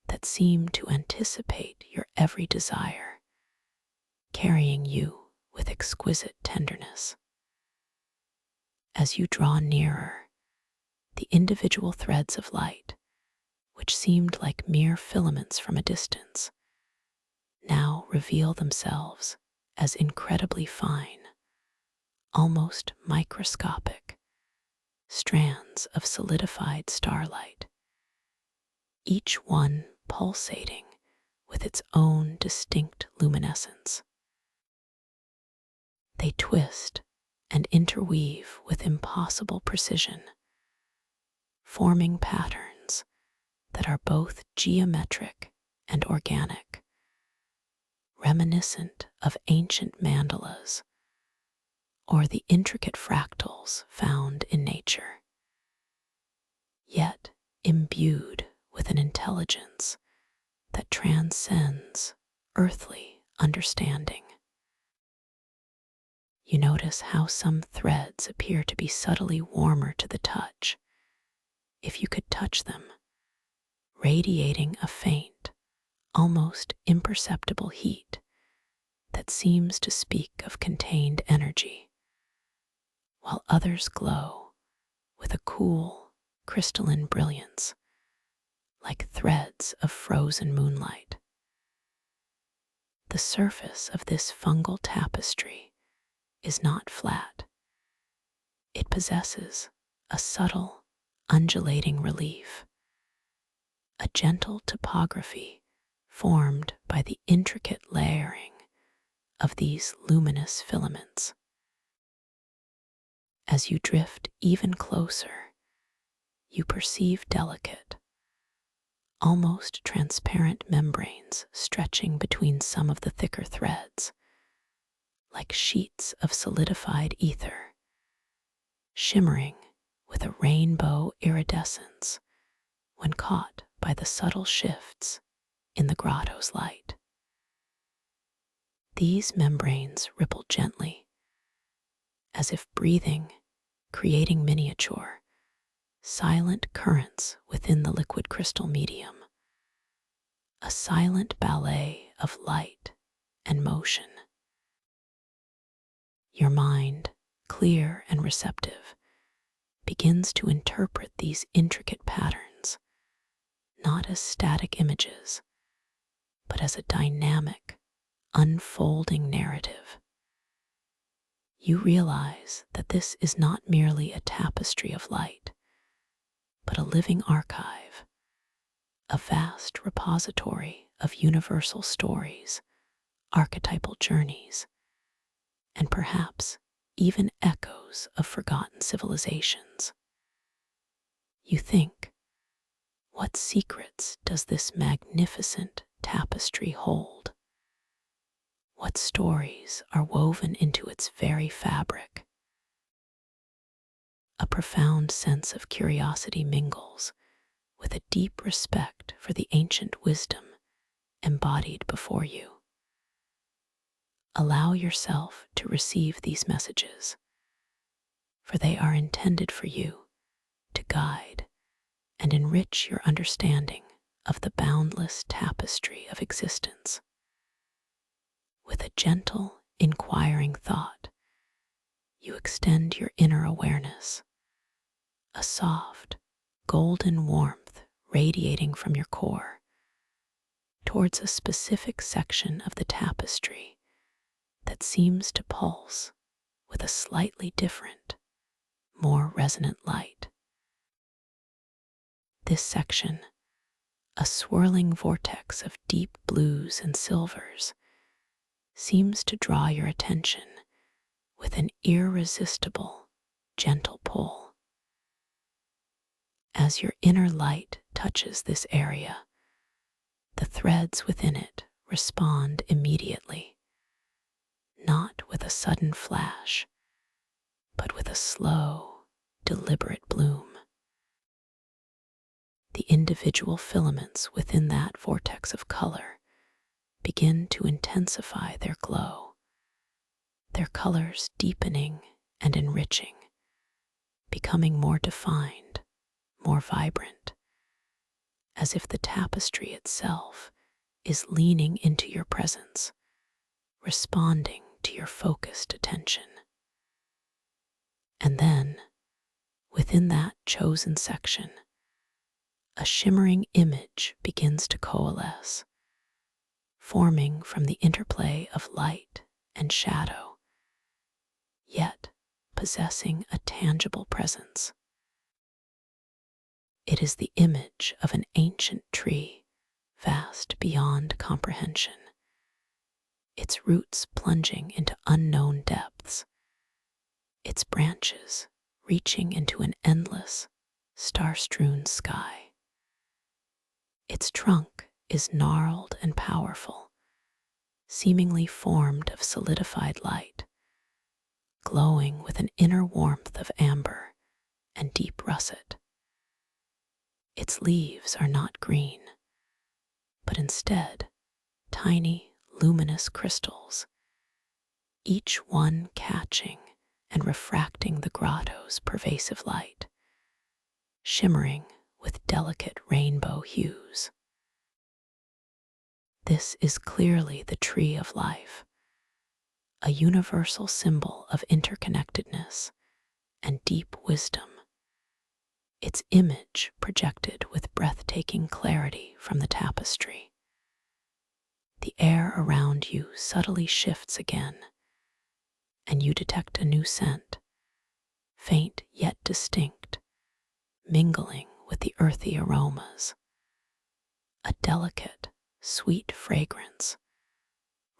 that seem to anticipate your every desire, carrying you with exquisite tenderness. As you draw nearer, the individual threads of light, which seemed like mere filaments from a distance, now reveal themselves as incredibly fine, almost microscopic, strands of solidified starlight, each one pulsating with its own distinct luminescence. They twist and interweave with impossible precision, forming patterns that are both geometric and organic, reminiscent of ancient mandalas or the intricate fractals found in nature, yet imbued with an intelligence that transcends earthly understanding. You notice how some threads appear to be subtly warmer to the touch, if you could touch them, radiating a faint, almost imperceptible heat that seems to speak of contained energy, while others glow with a cool, crystalline brilliance, like threads of frozen moonlight. The surface of this fungal tapestry is not flat. It possesses a subtle, undulating relief, a gentle topography formed by the intricate layering of these luminous filaments. As you drift even closer, you perceive delicate, almost transparent membranes stretching between some of the thicker threads, like sheets of solidified ether, shimmering with a rainbow iridescence when caught by the subtle shifts in the grotto's light. These membranes ripple gently, as if breathing, creating miniature, silent currents within the liquid crystal medium, a silent ballet of light and motion. Your mind, clear and receptive, begins to interpret these intricate patterns, not as static images, but as a dynamic, unfolding narrative. You realize that this is not merely a tapestry of light, but a living archive, a vast repository of universal stories, archetypal journeys, and perhaps even echoes of forgotten civilizations. You think, what secrets does this magnificent tapestry hold? What stories are woven into its very fabric? A profound sense of curiosity mingles with a deep respect for the ancient wisdom embodied before you. Allow yourself to receive these messages, for they are intended for you to guide and enrich your understanding of the boundless tapestry of existence. With a gentle, inquiring thought, you extend your inner awareness, a soft, golden warmth radiating from your core, towards a specific section of the tapestry that seems to pulse with a slightly different, more resonant light. This section, a swirling vortex of deep blues and silvers, seems to draw your attention with an irresistible, gentle pull. As your inner light touches this area, the threads within it respond immediately, not with a sudden flash, but with a slow, deliberate bloom. The individual filaments within that vortex of color begin to intensify their glow, their colors deepening and enriching, becoming more defined, more vibrant, as if the tapestry itself is leaning into your presence, responding to your focused attention. And then, within that chosen section, a shimmering image begins to coalesce, forming from the interplay of light and shadow, yet possessing a tangible presence. It is the image of an ancient tree, vast beyond comprehension, its roots plunging into unknown depths, its branches reaching into an endless, star-strewn sky. Its trunk is gnarled and powerful, seemingly formed of solidified light, glowing with an inner warmth of amber and deep russet. Its leaves are not green, but instead tiny, luminous crystals, each one catching and refracting the grotto's pervasive light, shimmering with delicate rainbow hues. This is clearly the tree of life, a universal symbol of interconnectedness and deep wisdom, its its image projected with breathtaking clarity from the tapestry. The air around you subtly shifts again, and you detect a new scent, faint yet distinct, mingling with the earthy aromas. A delicate, sweet fragrance,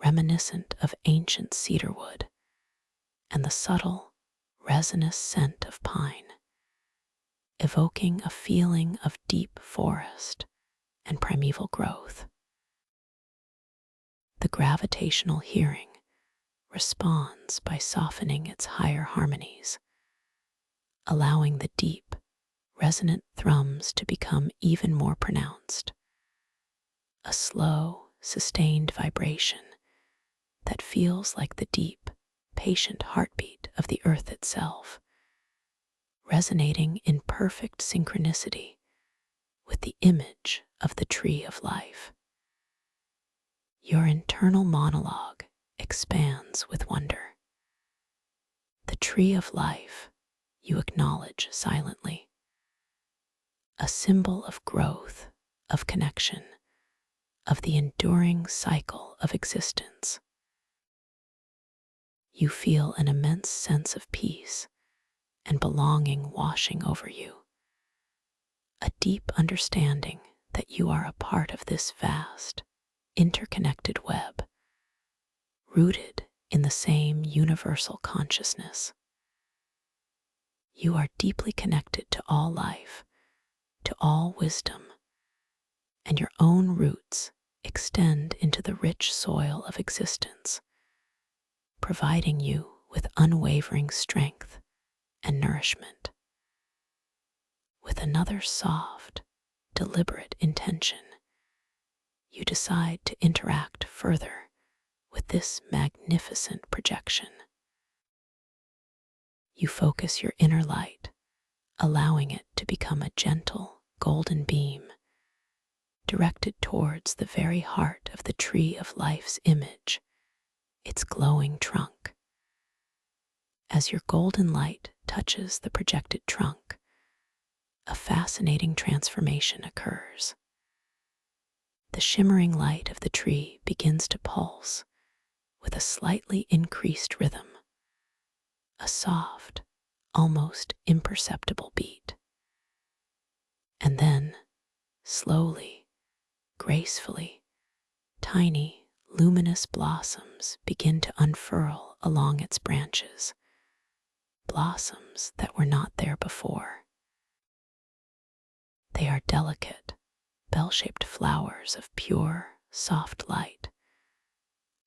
reminiscent of ancient cedarwood, and the subtle, resinous scent of pine, evoking a feeling of deep forest and primeval growth. The gravitational hearing responds by softening its higher harmonies, allowing the deep, resonant thrums to become even more pronounced. A slow, sustained vibration that feels like the deep, patient heartbeat of the earth itself, resonating in perfect synchronicity with the image of the tree of life. Your internal monologue expands with wonder. The tree of life you acknowledge silently, a symbol of growth, of connection, of the enduring cycle of existence. You feel an immense sense of peace and belonging washing over you, a deep understanding that you are a part of this vast, interconnected web, rooted in the same universal consciousness. You are deeply connected to all life, to all wisdom, and your own roots extend into the rich soil of existence, providing you with unwavering strength and nourishment. With another soft, deliberate intention, you decide to interact further with this magnificent projection. You focus your inner light, allowing it to become a gentle, golden beam directed towards the very heart of the tree of life's image, its glowing trunk. As your golden light touches the projected trunk, a fascinating transformation occurs. The shimmering light of the tree begins to pulse with a slightly increased rhythm, a soft, almost imperceptible beat. And then, slowly, gracefully, tiny, luminous blossoms begin to unfurl along its branches, blossoms that were not there before. They are delicate, bell-shaped flowers of pure, soft light,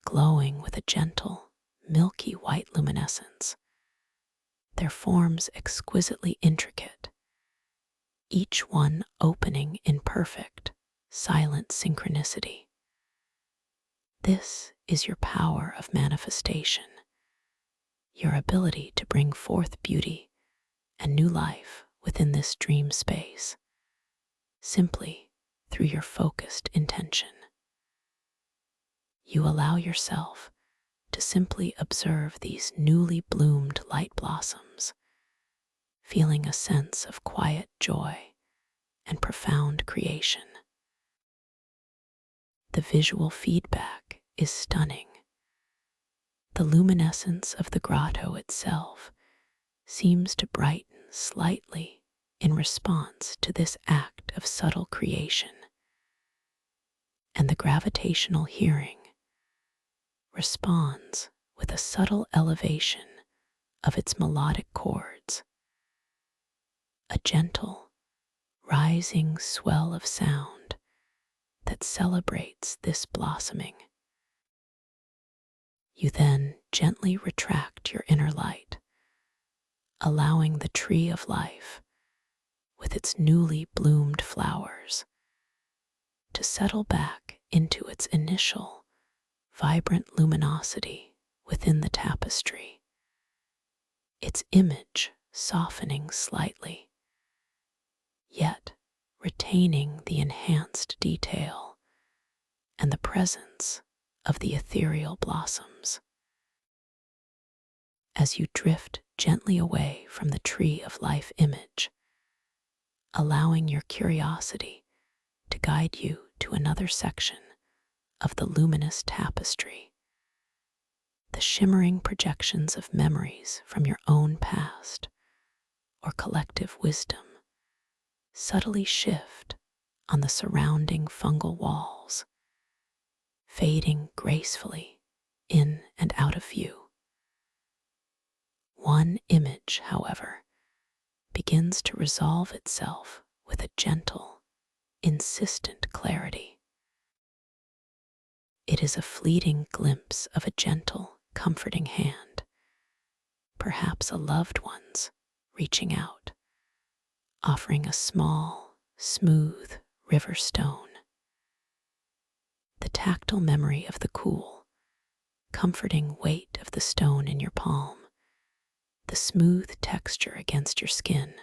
glowing with a gentle, milky white luminescence, their forms exquisitely intricate, each one opening in perfect, silent synchronicity. This is your power of manifestation, your ability to bring forth beauty and new life within this dream space, simply through your focused intention. You allow yourself to simply observe these newly bloomed light blossoms, feeling a sense of quiet joy and profound creation. The visual feedback is stunning. The luminescence of the grotto itself seems to brighten slightly in response to this act of subtle creation, and the gravitational hearing responds with a subtle elevation of its melodic chords, a gentle, rising swell of sound that celebrates this blossoming. You then gently retract your inner light, allowing the tree of life, with its newly bloomed flowers, to settle back into its initial, vibrant luminosity within the tapestry, its image softening slightly, yet retaining the enhanced detail and the presence of the ethereal blossoms. As you drift gently away from the tree of life image, allowing your curiosity to guide you to another section of the luminous tapestry. The shimmering projections of memories from your own past or collective wisdom subtly shift on the surrounding fungal walls, fading gracefully in and out of view. One image, however, begins to resolve itself with a gentle, insistent clarity. It is a fleeting glimpse of a gentle, comforting hand, perhaps a loved one's, reaching out, offering a small, smooth river stone. The tactile memory of the cool, comforting weight of the stone in your palm, the smooth texture against your skin,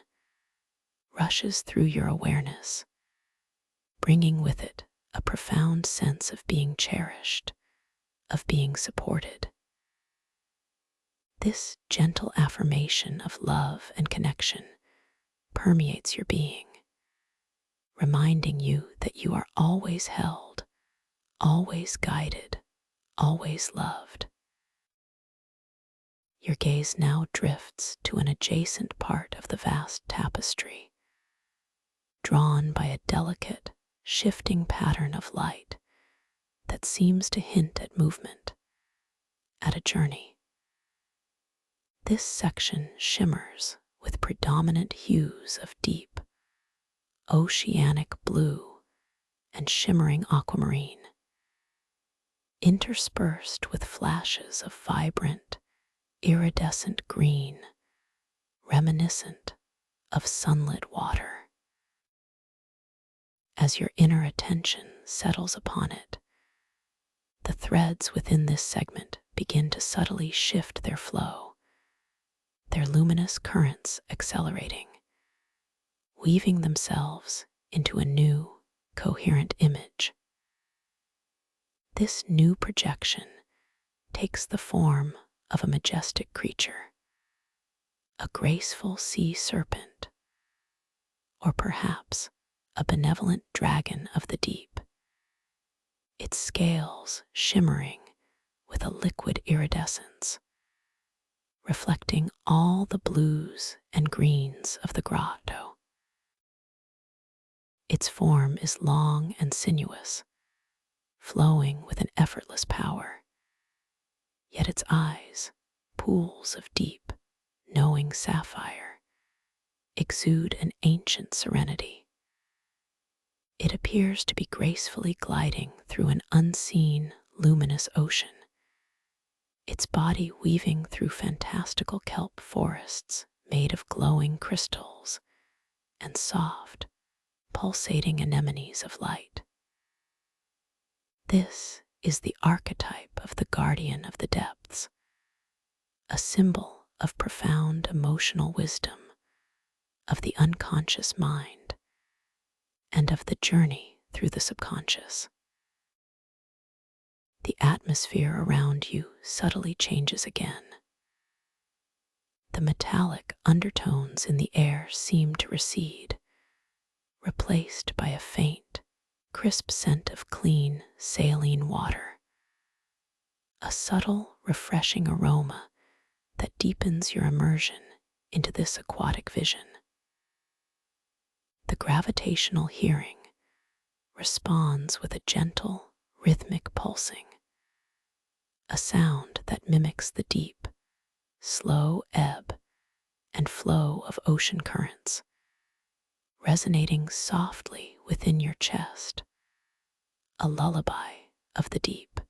rushes through your awareness, bringing with it a profound sense of being cherished, of being supported. This gentle affirmation of love and connection permeates your being, reminding you that you are always held, always guided, always loved. Your gaze now drifts to an adjacent part of the vast tapestry, drawn by a delicate, shifting pattern of light that seems to hint at movement, at a journey. This section shimmers with predominant hues of deep, oceanic blue and shimmering aquamarine, interspersed with flashes of vibrant, iridescent green, reminiscent of sunlit water. As your inner attention settles upon it, the threads within this segment begin to subtly shift their flow, their luminous currents accelerating, weaving themselves into a new, coherent image. This new projection takes the form of a majestic creature, a graceful sea serpent, or perhaps a benevolent dragon of the deep, its scales shimmering with a liquid iridescence, reflecting all the blues and greens of the grotto. Its form is long and sinuous, flowing with an effortless power, yet its eyes, pools of deep, knowing sapphire, exude an ancient serenity. It appears to be gracefully gliding through an unseen, luminous ocean, its body weaving through fantastical kelp forests made of glowing crystals and soft, pulsating anemones of light. This is the archetype of the guardian of the depths, a symbol of profound emotional wisdom, of the unconscious mind, and of the journey through the subconscious. The atmosphere around you subtly changes again. The metallic undertones in the air seem to recede, replaced by a faint, crisp scent of clean, saline water. A subtle, refreshing aroma that deepens your immersion into this aquatic vision. The gravitational hearing responds with a gentle, rhythmic pulsing, a sound that mimics the deep, slow ebb and flow of ocean currents, resonating softly within your chest, a lullaby of the deep.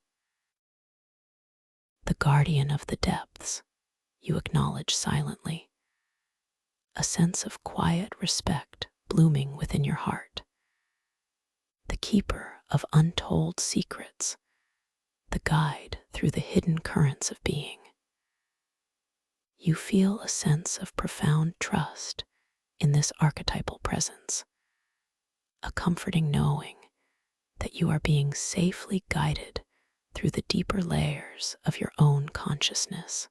The guardian of the depths, you acknowledge silently, a sense of quiet respect blooming within your heart. The keeper of untold secrets, the guide through the hidden currents of being. You feel a sense of profound trust in this archetypal presence, a comforting knowing that you are being safely guided through the deeper layers of your own consciousness.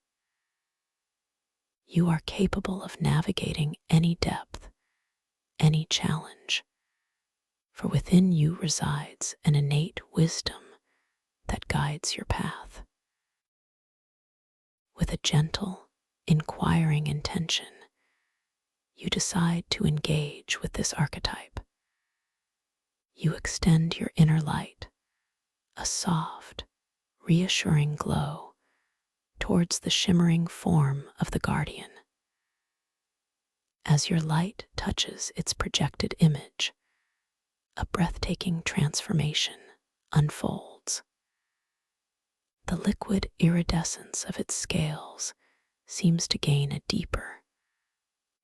You are capable of navigating any depth, any any challenge, for within you resides an innate wisdom that guides your path. With a gentle, inquiring intention, you decide to engage with this archetype. You extend your inner light, a soft, reassuring glow, towards the shimmering form of the guardian. As your light touches its projected image, a breathtaking transformation unfolds. The liquid iridescence of its scales seems to gain a deeper,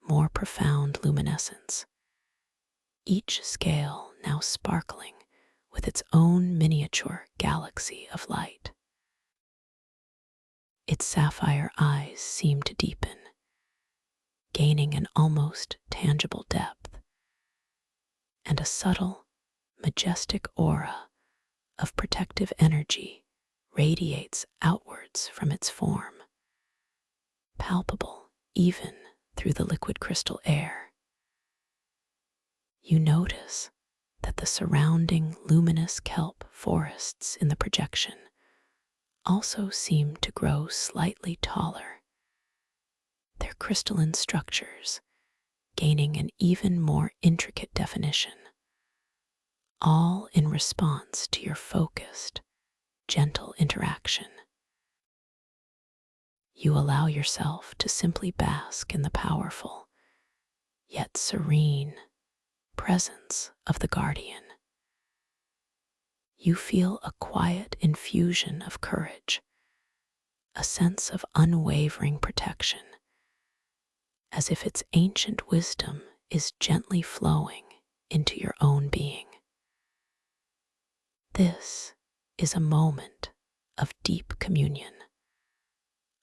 more profound luminescence, each scale now sparkling with its own miniature galaxy of light. Its sapphire eyes seem to deepen, gaining an almost tangible depth, and a subtle, majestic aura of protective energy radiates outwards from its form, palpable even through the liquid crystal air. You notice that the surrounding luminous kelp forests in the projection also seem to grow slightly taller, their crystalline structures gaining an even more intricate definition, all in response to your focused, gentle interaction. You allow yourself to simply bask in the powerful, yet serene, presence of the guardian. You feel a quiet infusion of courage, a sense of unwavering protection, as if its ancient wisdom is gently flowing into your own being. This is a moment of deep communion,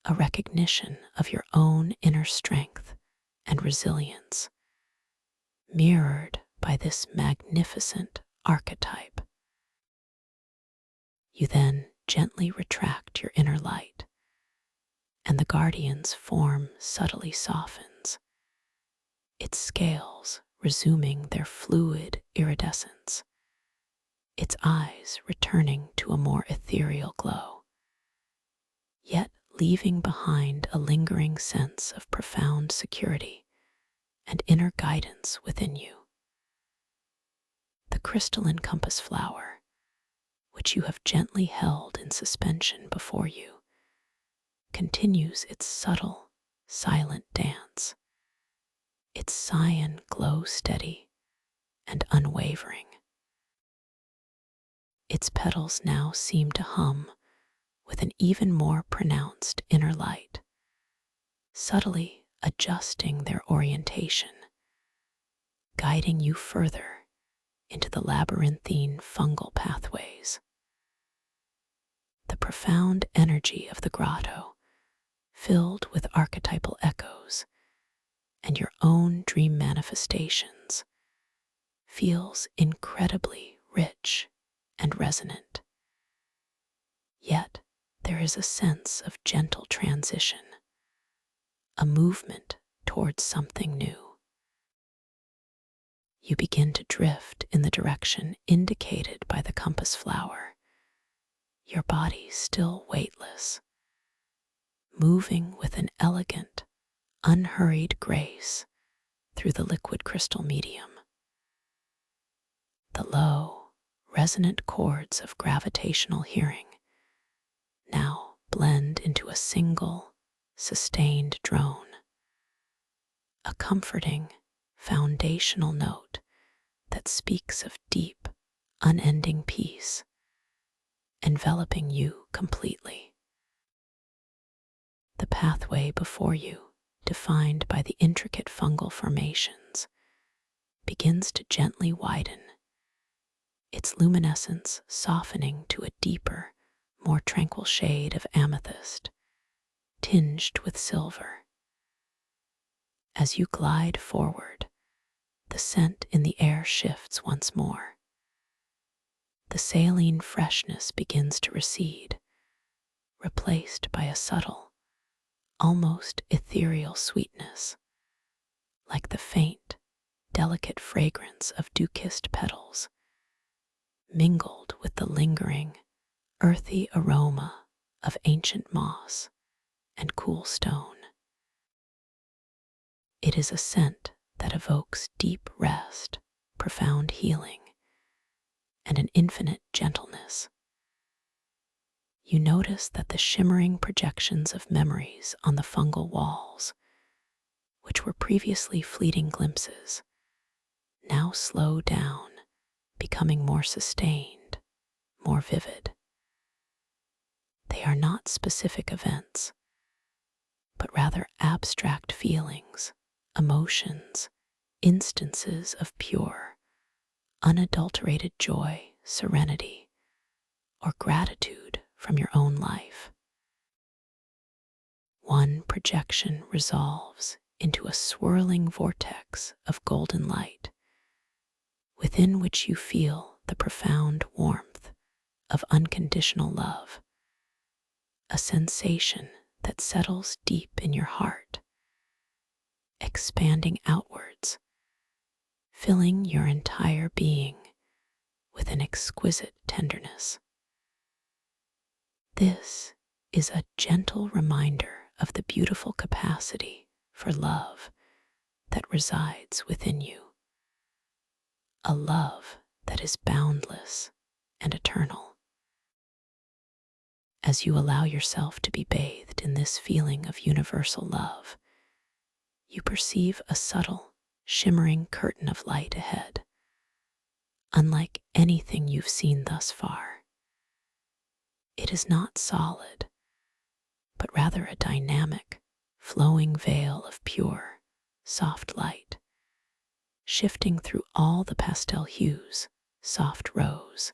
a recognition of your own inner strength and resilience, mirrored by this magnificent archetype. You then gently retract your inner light, and the guardian's form subtly softens, its scales resuming their fluid iridescence, its eyes returning to a more ethereal glow, yet leaving behind a lingering sense of profound security and inner guidance within you. The crystalline compass flower, which you have gently held in suspension before you, continues its subtle, silent dance, its cyan glow steady and unwavering. Its petals now seem to hum with an even more pronounced inner light, subtly adjusting their orientation, guiding you further into the labyrinthine fungal pathways. The profound energy of the grotto, filled with archetypal echoes and your own dream manifestations, feels incredibly rich and resonant. Yet there is a sense of gentle transition, a movement towards something new. You begin to drift in the direction indicated by the compass flower, your body still weightless, moving with an elegant, unhurried grace through the liquid crystal medium. The low, resonant chords of gravitational hearing now blend into a single, sustained drone, a comforting, foundational note that speaks of deep, unending peace, enveloping you completely. The pathway before you, defined by the intricate fungal formations, begins to gently widen, its luminescence softening to a deeper, more tranquil shade of amethyst, tinged with silver. As you glide forward, the scent in the air shifts once more. The saline freshness begins to recede, replaced by a subtle, almost ethereal sweetness, like the faint, delicate delicate fragrance of dew-kissed petals, mingled with the lingering, earthy aroma of ancient moss and cool stone. It is a scent that evokes deep rest, profound healing, and an infinite gentleness. You notice that the shimmering projections of memories on the fungal walls, which were previously fleeting glimpses, now slow down, becoming more sustained, more vivid. They are not specific events, but rather abstract feelings, emotions, instances of pure, unadulterated joy, serenity, or gratitude from your own life. One projection resolves into a swirling vortex of golden light, within which you feel the profound warmth of unconditional love, a sensation that settles deep in your heart, expanding outwards, filling your entire being with an exquisite tenderness. This is a gentle reminder of the beautiful capacity for love that resides within you, a love that is boundless and eternal. As you allow yourself to be bathed in this feeling of universal love, you perceive a subtle, shimmering curtain of light ahead, unlike anything you've seen thus far. It is not solid, but rather a dynamic, flowing veil of pure, soft light, shifting through all the pastel hues, soft rose,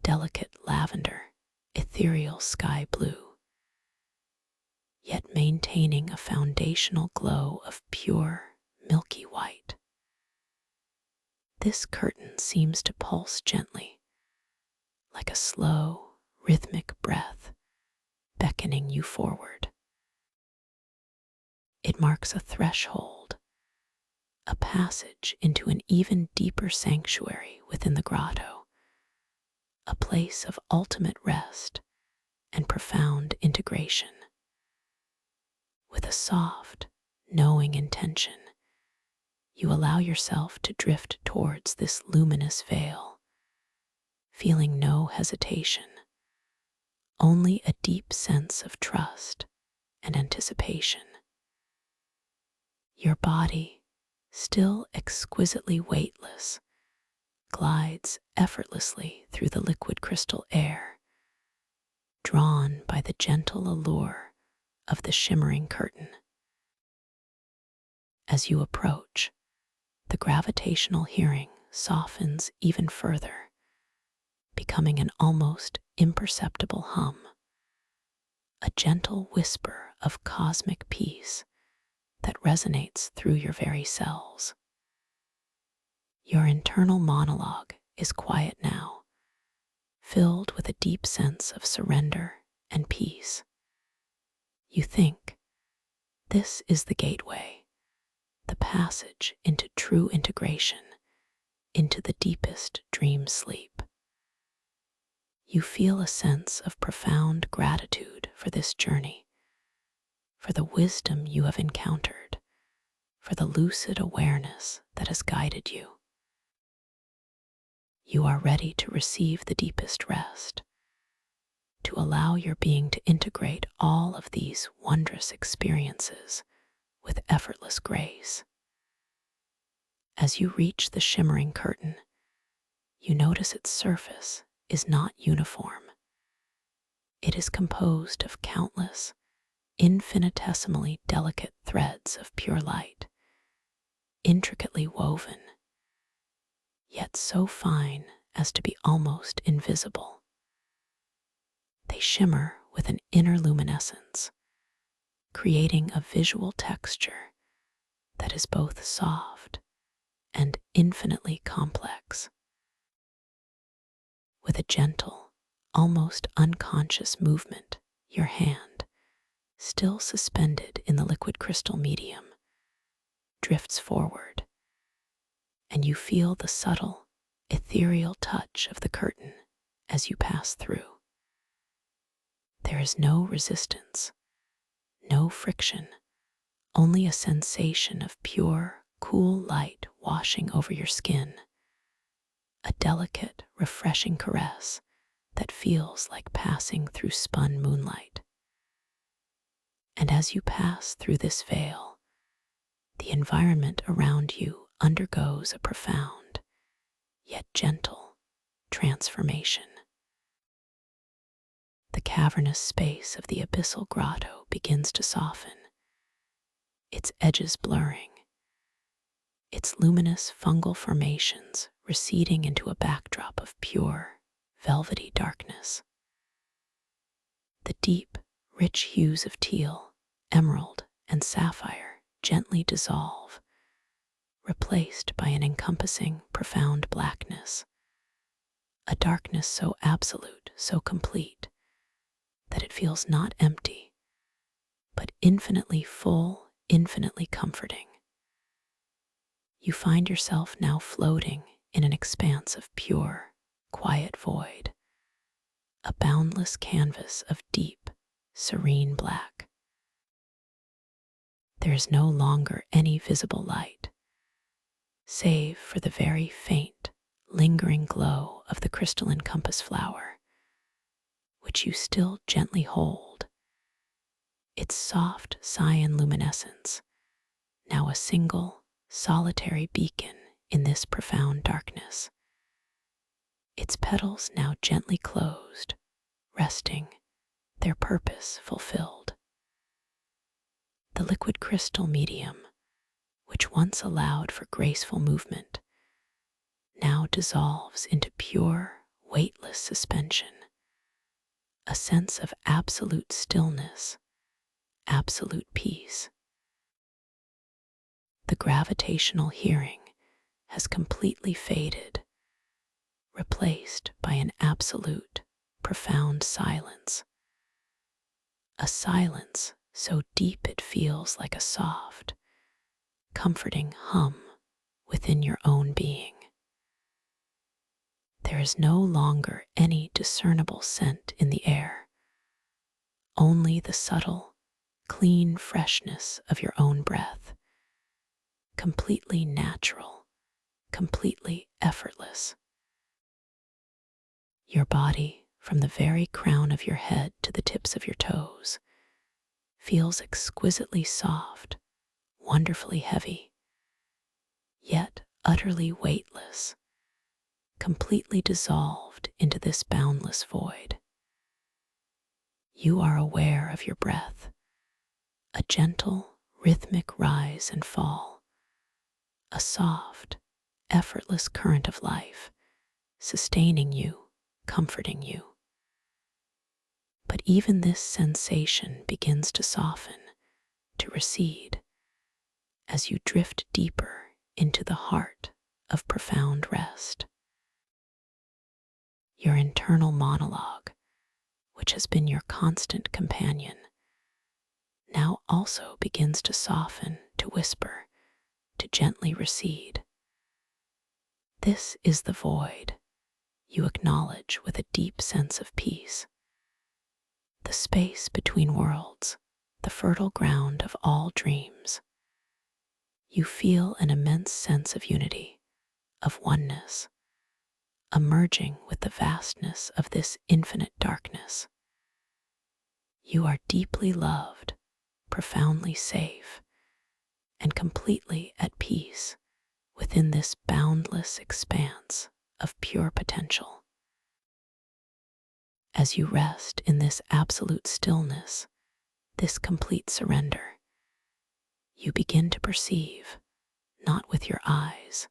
delicate lavender, ethereal sky blue, yet maintaining a foundational glow of pure, milky white. This curtain seems to pulse gently, like a slow, rhythmic breath, beckoning you forward. It marks a threshold, a passage into an even deeper sanctuary within the grotto, a place of ultimate rest and profound integration. With a soft, knowing intention, you allow yourself to drift towards this luminous veil, feeling no hesitation, only a deep sense of trust and anticipation. Your body, still exquisitely weightless, glides effortlessly through the liquid crystal air, drawn by the gentle allure of the shimmering curtain. As you approach, the gravitational hearing softens even further, becoming an almost imperceptible hum, a gentle whisper of cosmic peace that resonates through your very cells. Your internal monologue is quiet now, filled with a deep sense of surrender and peace. You think, this is the gateway, the passage into true integration, into the deepest dream sleep. You feel a sense of profound gratitude for this journey, for the wisdom you have encountered, for the lucid awareness that has guided you. You are ready to receive the deepest rest, to allow your being to integrate all of these wondrous experiences with effortless grace. As you reach the shimmering curtain, you notice its surface is not uniform. It is composed of countless, infinitesimally delicate threads of pure light, intricately woven, yet so fine as to be almost invisible. They shimmer with an inner luminescence, creating a visual texture that is both soft and infinitely complex. With a gentle, almost unconscious movement, your hand, still suspended in the liquid crystal medium, drifts forward, and you feel the subtle, ethereal touch of the curtain as you pass through. There is no resistance, no friction, only a sensation of pure, cool light washing over your skin, a delicate, refreshing caress that feels like passing through spun moonlight. And as you pass through this veil, the environment around you undergoes a profound, yet gentle, transformation. The cavernous space of the abyssal grotto begins to soften, its edges blurring, its luminous fungal formations receding into a backdrop of pure, velvety darkness. The deep, rich hues of teal, emerald, and sapphire gently dissolve, replaced by an encompassing, profound blackness, a darkness so absolute, so complete, that it feels not empty, but infinitely full, infinitely comforting. You find yourself now floating in an expanse of pure, quiet void, a boundless canvas of deep, serene black. There is no longer any visible light, save for the very faint, lingering glow of the crystalline compass flower, which you still gently hold, its soft cyan luminescence, now a single, solitary beacon in this profound darkness. Its petals now gently closed, resting, their purpose fulfilled. The liquid crystal medium, which once allowed for graceful movement, now dissolves into pure, weightless suspension, a sense of absolute stillness, absolute peace. The gravitational hearing has completely faded, replaced by an absolute, profound silence. A silence so deep it feels like a soft, comforting hum within your own being. There is no longer any discernible scent in the air, only the subtle, clean freshness of your own breath, completely natural, completely effortless. Your body, from the very crown of your head to the tips of your toes, feels exquisitely soft, wonderfully heavy, yet utterly weightless, completely dissolved into this boundless void. You are aware of your breath, a gentle, rhythmic rise and fall, a soft, effortless current of life, sustaining you, comforting you. But even this sensation begins to soften, to recede, as you drift deeper into the heart of profound rest. Your internal monologue, which has been your constant companion, now also begins to soften, to whisper, to gently recede. This is the void you acknowledge with a deep sense of peace. The space between worlds, the fertile ground of all dreams. You feel an immense sense of unity, of oneness, emerging with the vastness of this infinite darkness. You are deeply loved, profoundly safe, and completely at peace within this boundless expanse of pure potential. As you rest in this absolute stillness, this complete surrender, you begin to perceive, not with your eyes,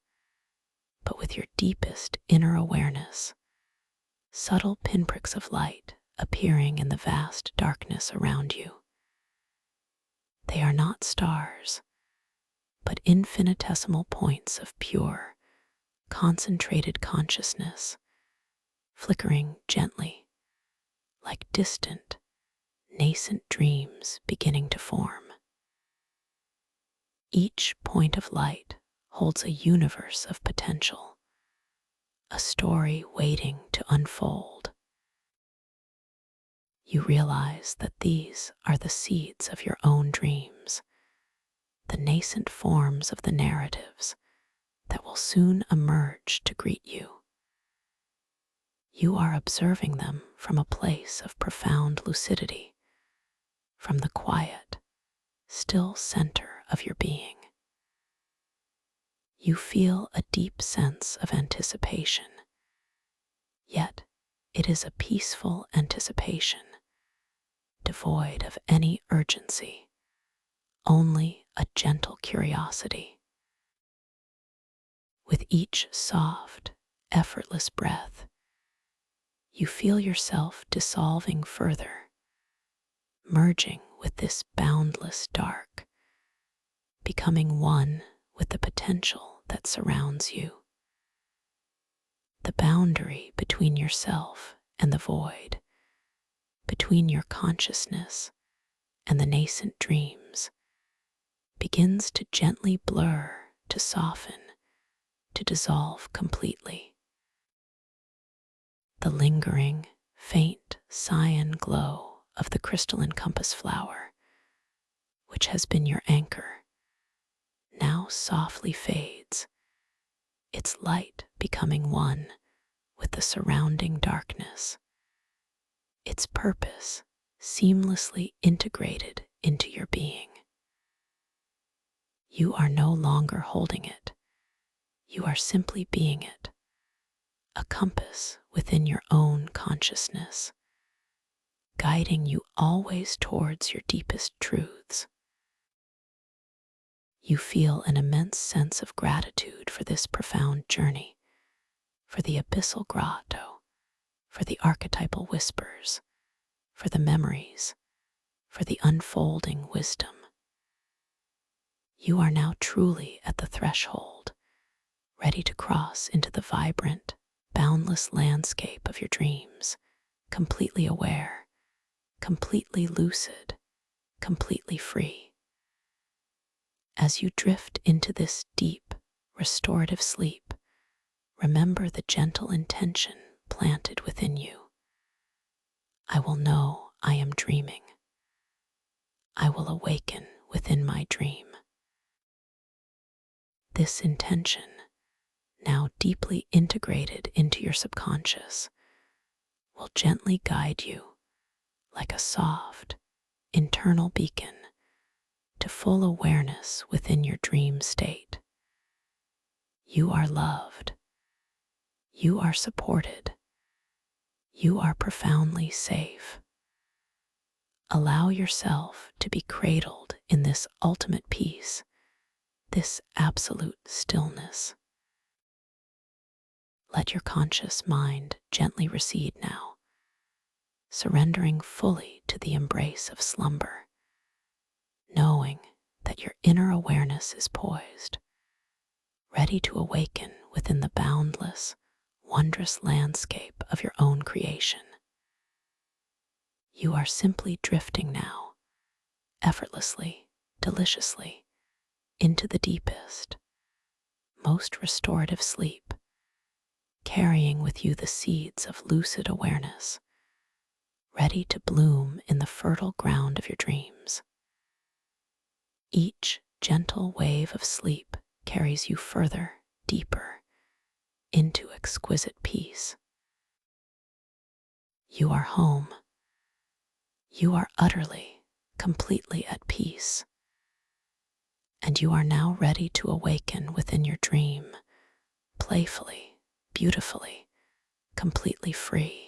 but with your deepest inner awareness, subtle pinpricks of light appearing in the vast darkness around you. They are not stars, but infinitesimal points of pure, concentrated consciousness, flickering gently, like distant, nascent dreams beginning to form. Each point of light holds a universe of potential, a story waiting to unfold. You realize that these are the seeds of your own dreams, the nascent forms of the narratives that will soon emerge to greet you. You are observing them from a place of profound lucidity, from the quiet, still center of your being. You feel a deep sense of anticipation, yet it is a peaceful anticipation, devoid of any urgency, only a gentle curiosity. With each soft, effortless breath, you feel yourself dissolving further, merging with this boundless dark, becoming one with the potential that surrounds you. The boundary between yourself and the void, between your consciousness and the nascent dreams, begins to gently blur, to soften, to dissolve completely. The lingering, faint cyan glow of the crystalline compass flower, which has been your anchor, now softly fades, its light becoming one with the surrounding darkness, its purpose seamlessly integrated into your being. You are no longer holding it, you are simply being it, a compass within your own consciousness, guiding you always towards your deepest truths. You feel an immense sense of gratitude for this profound journey, for the abyssal grotto, for the archetypal whispers, for the memories, for the unfolding wisdom. You are now truly at the threshold, ready to cross into the vibrant, boundless landscape of your dreams, completely aware, completely lucid, completely free. As you drift into this deep, restorative sleep, remember the gentle intention planted within you. I will know I am dreaming. I will awaken within my dream. This intention, now deeply integrated into your subconscious, will gently guide you like a soft, internal beacon to full awareness within your dream state. You are loved. You are supported. You are profoundly safe. Allow yourself to be cradled in this ultimate peace, this absolute stillness. Let your conscious mind gently recede now, surrendering fully to the embrace of slumber, knowing that your inner awareness is poised, ready to awaken within the boundless, wondrous landscape of your own creation. You are simply drifting now, effortlessly, deliciously, into the deepest, most restorative sleep, carrying with you the seeds of lucid awareness, ready to bloom in the fertile ground of your dreams. Each gentle wave of sleep carries you further, deeper, into exquisite peace. You are home. You are utterly, completely at peace. And you are now ready to awaken within your dream, playfully, beautifully, completely free.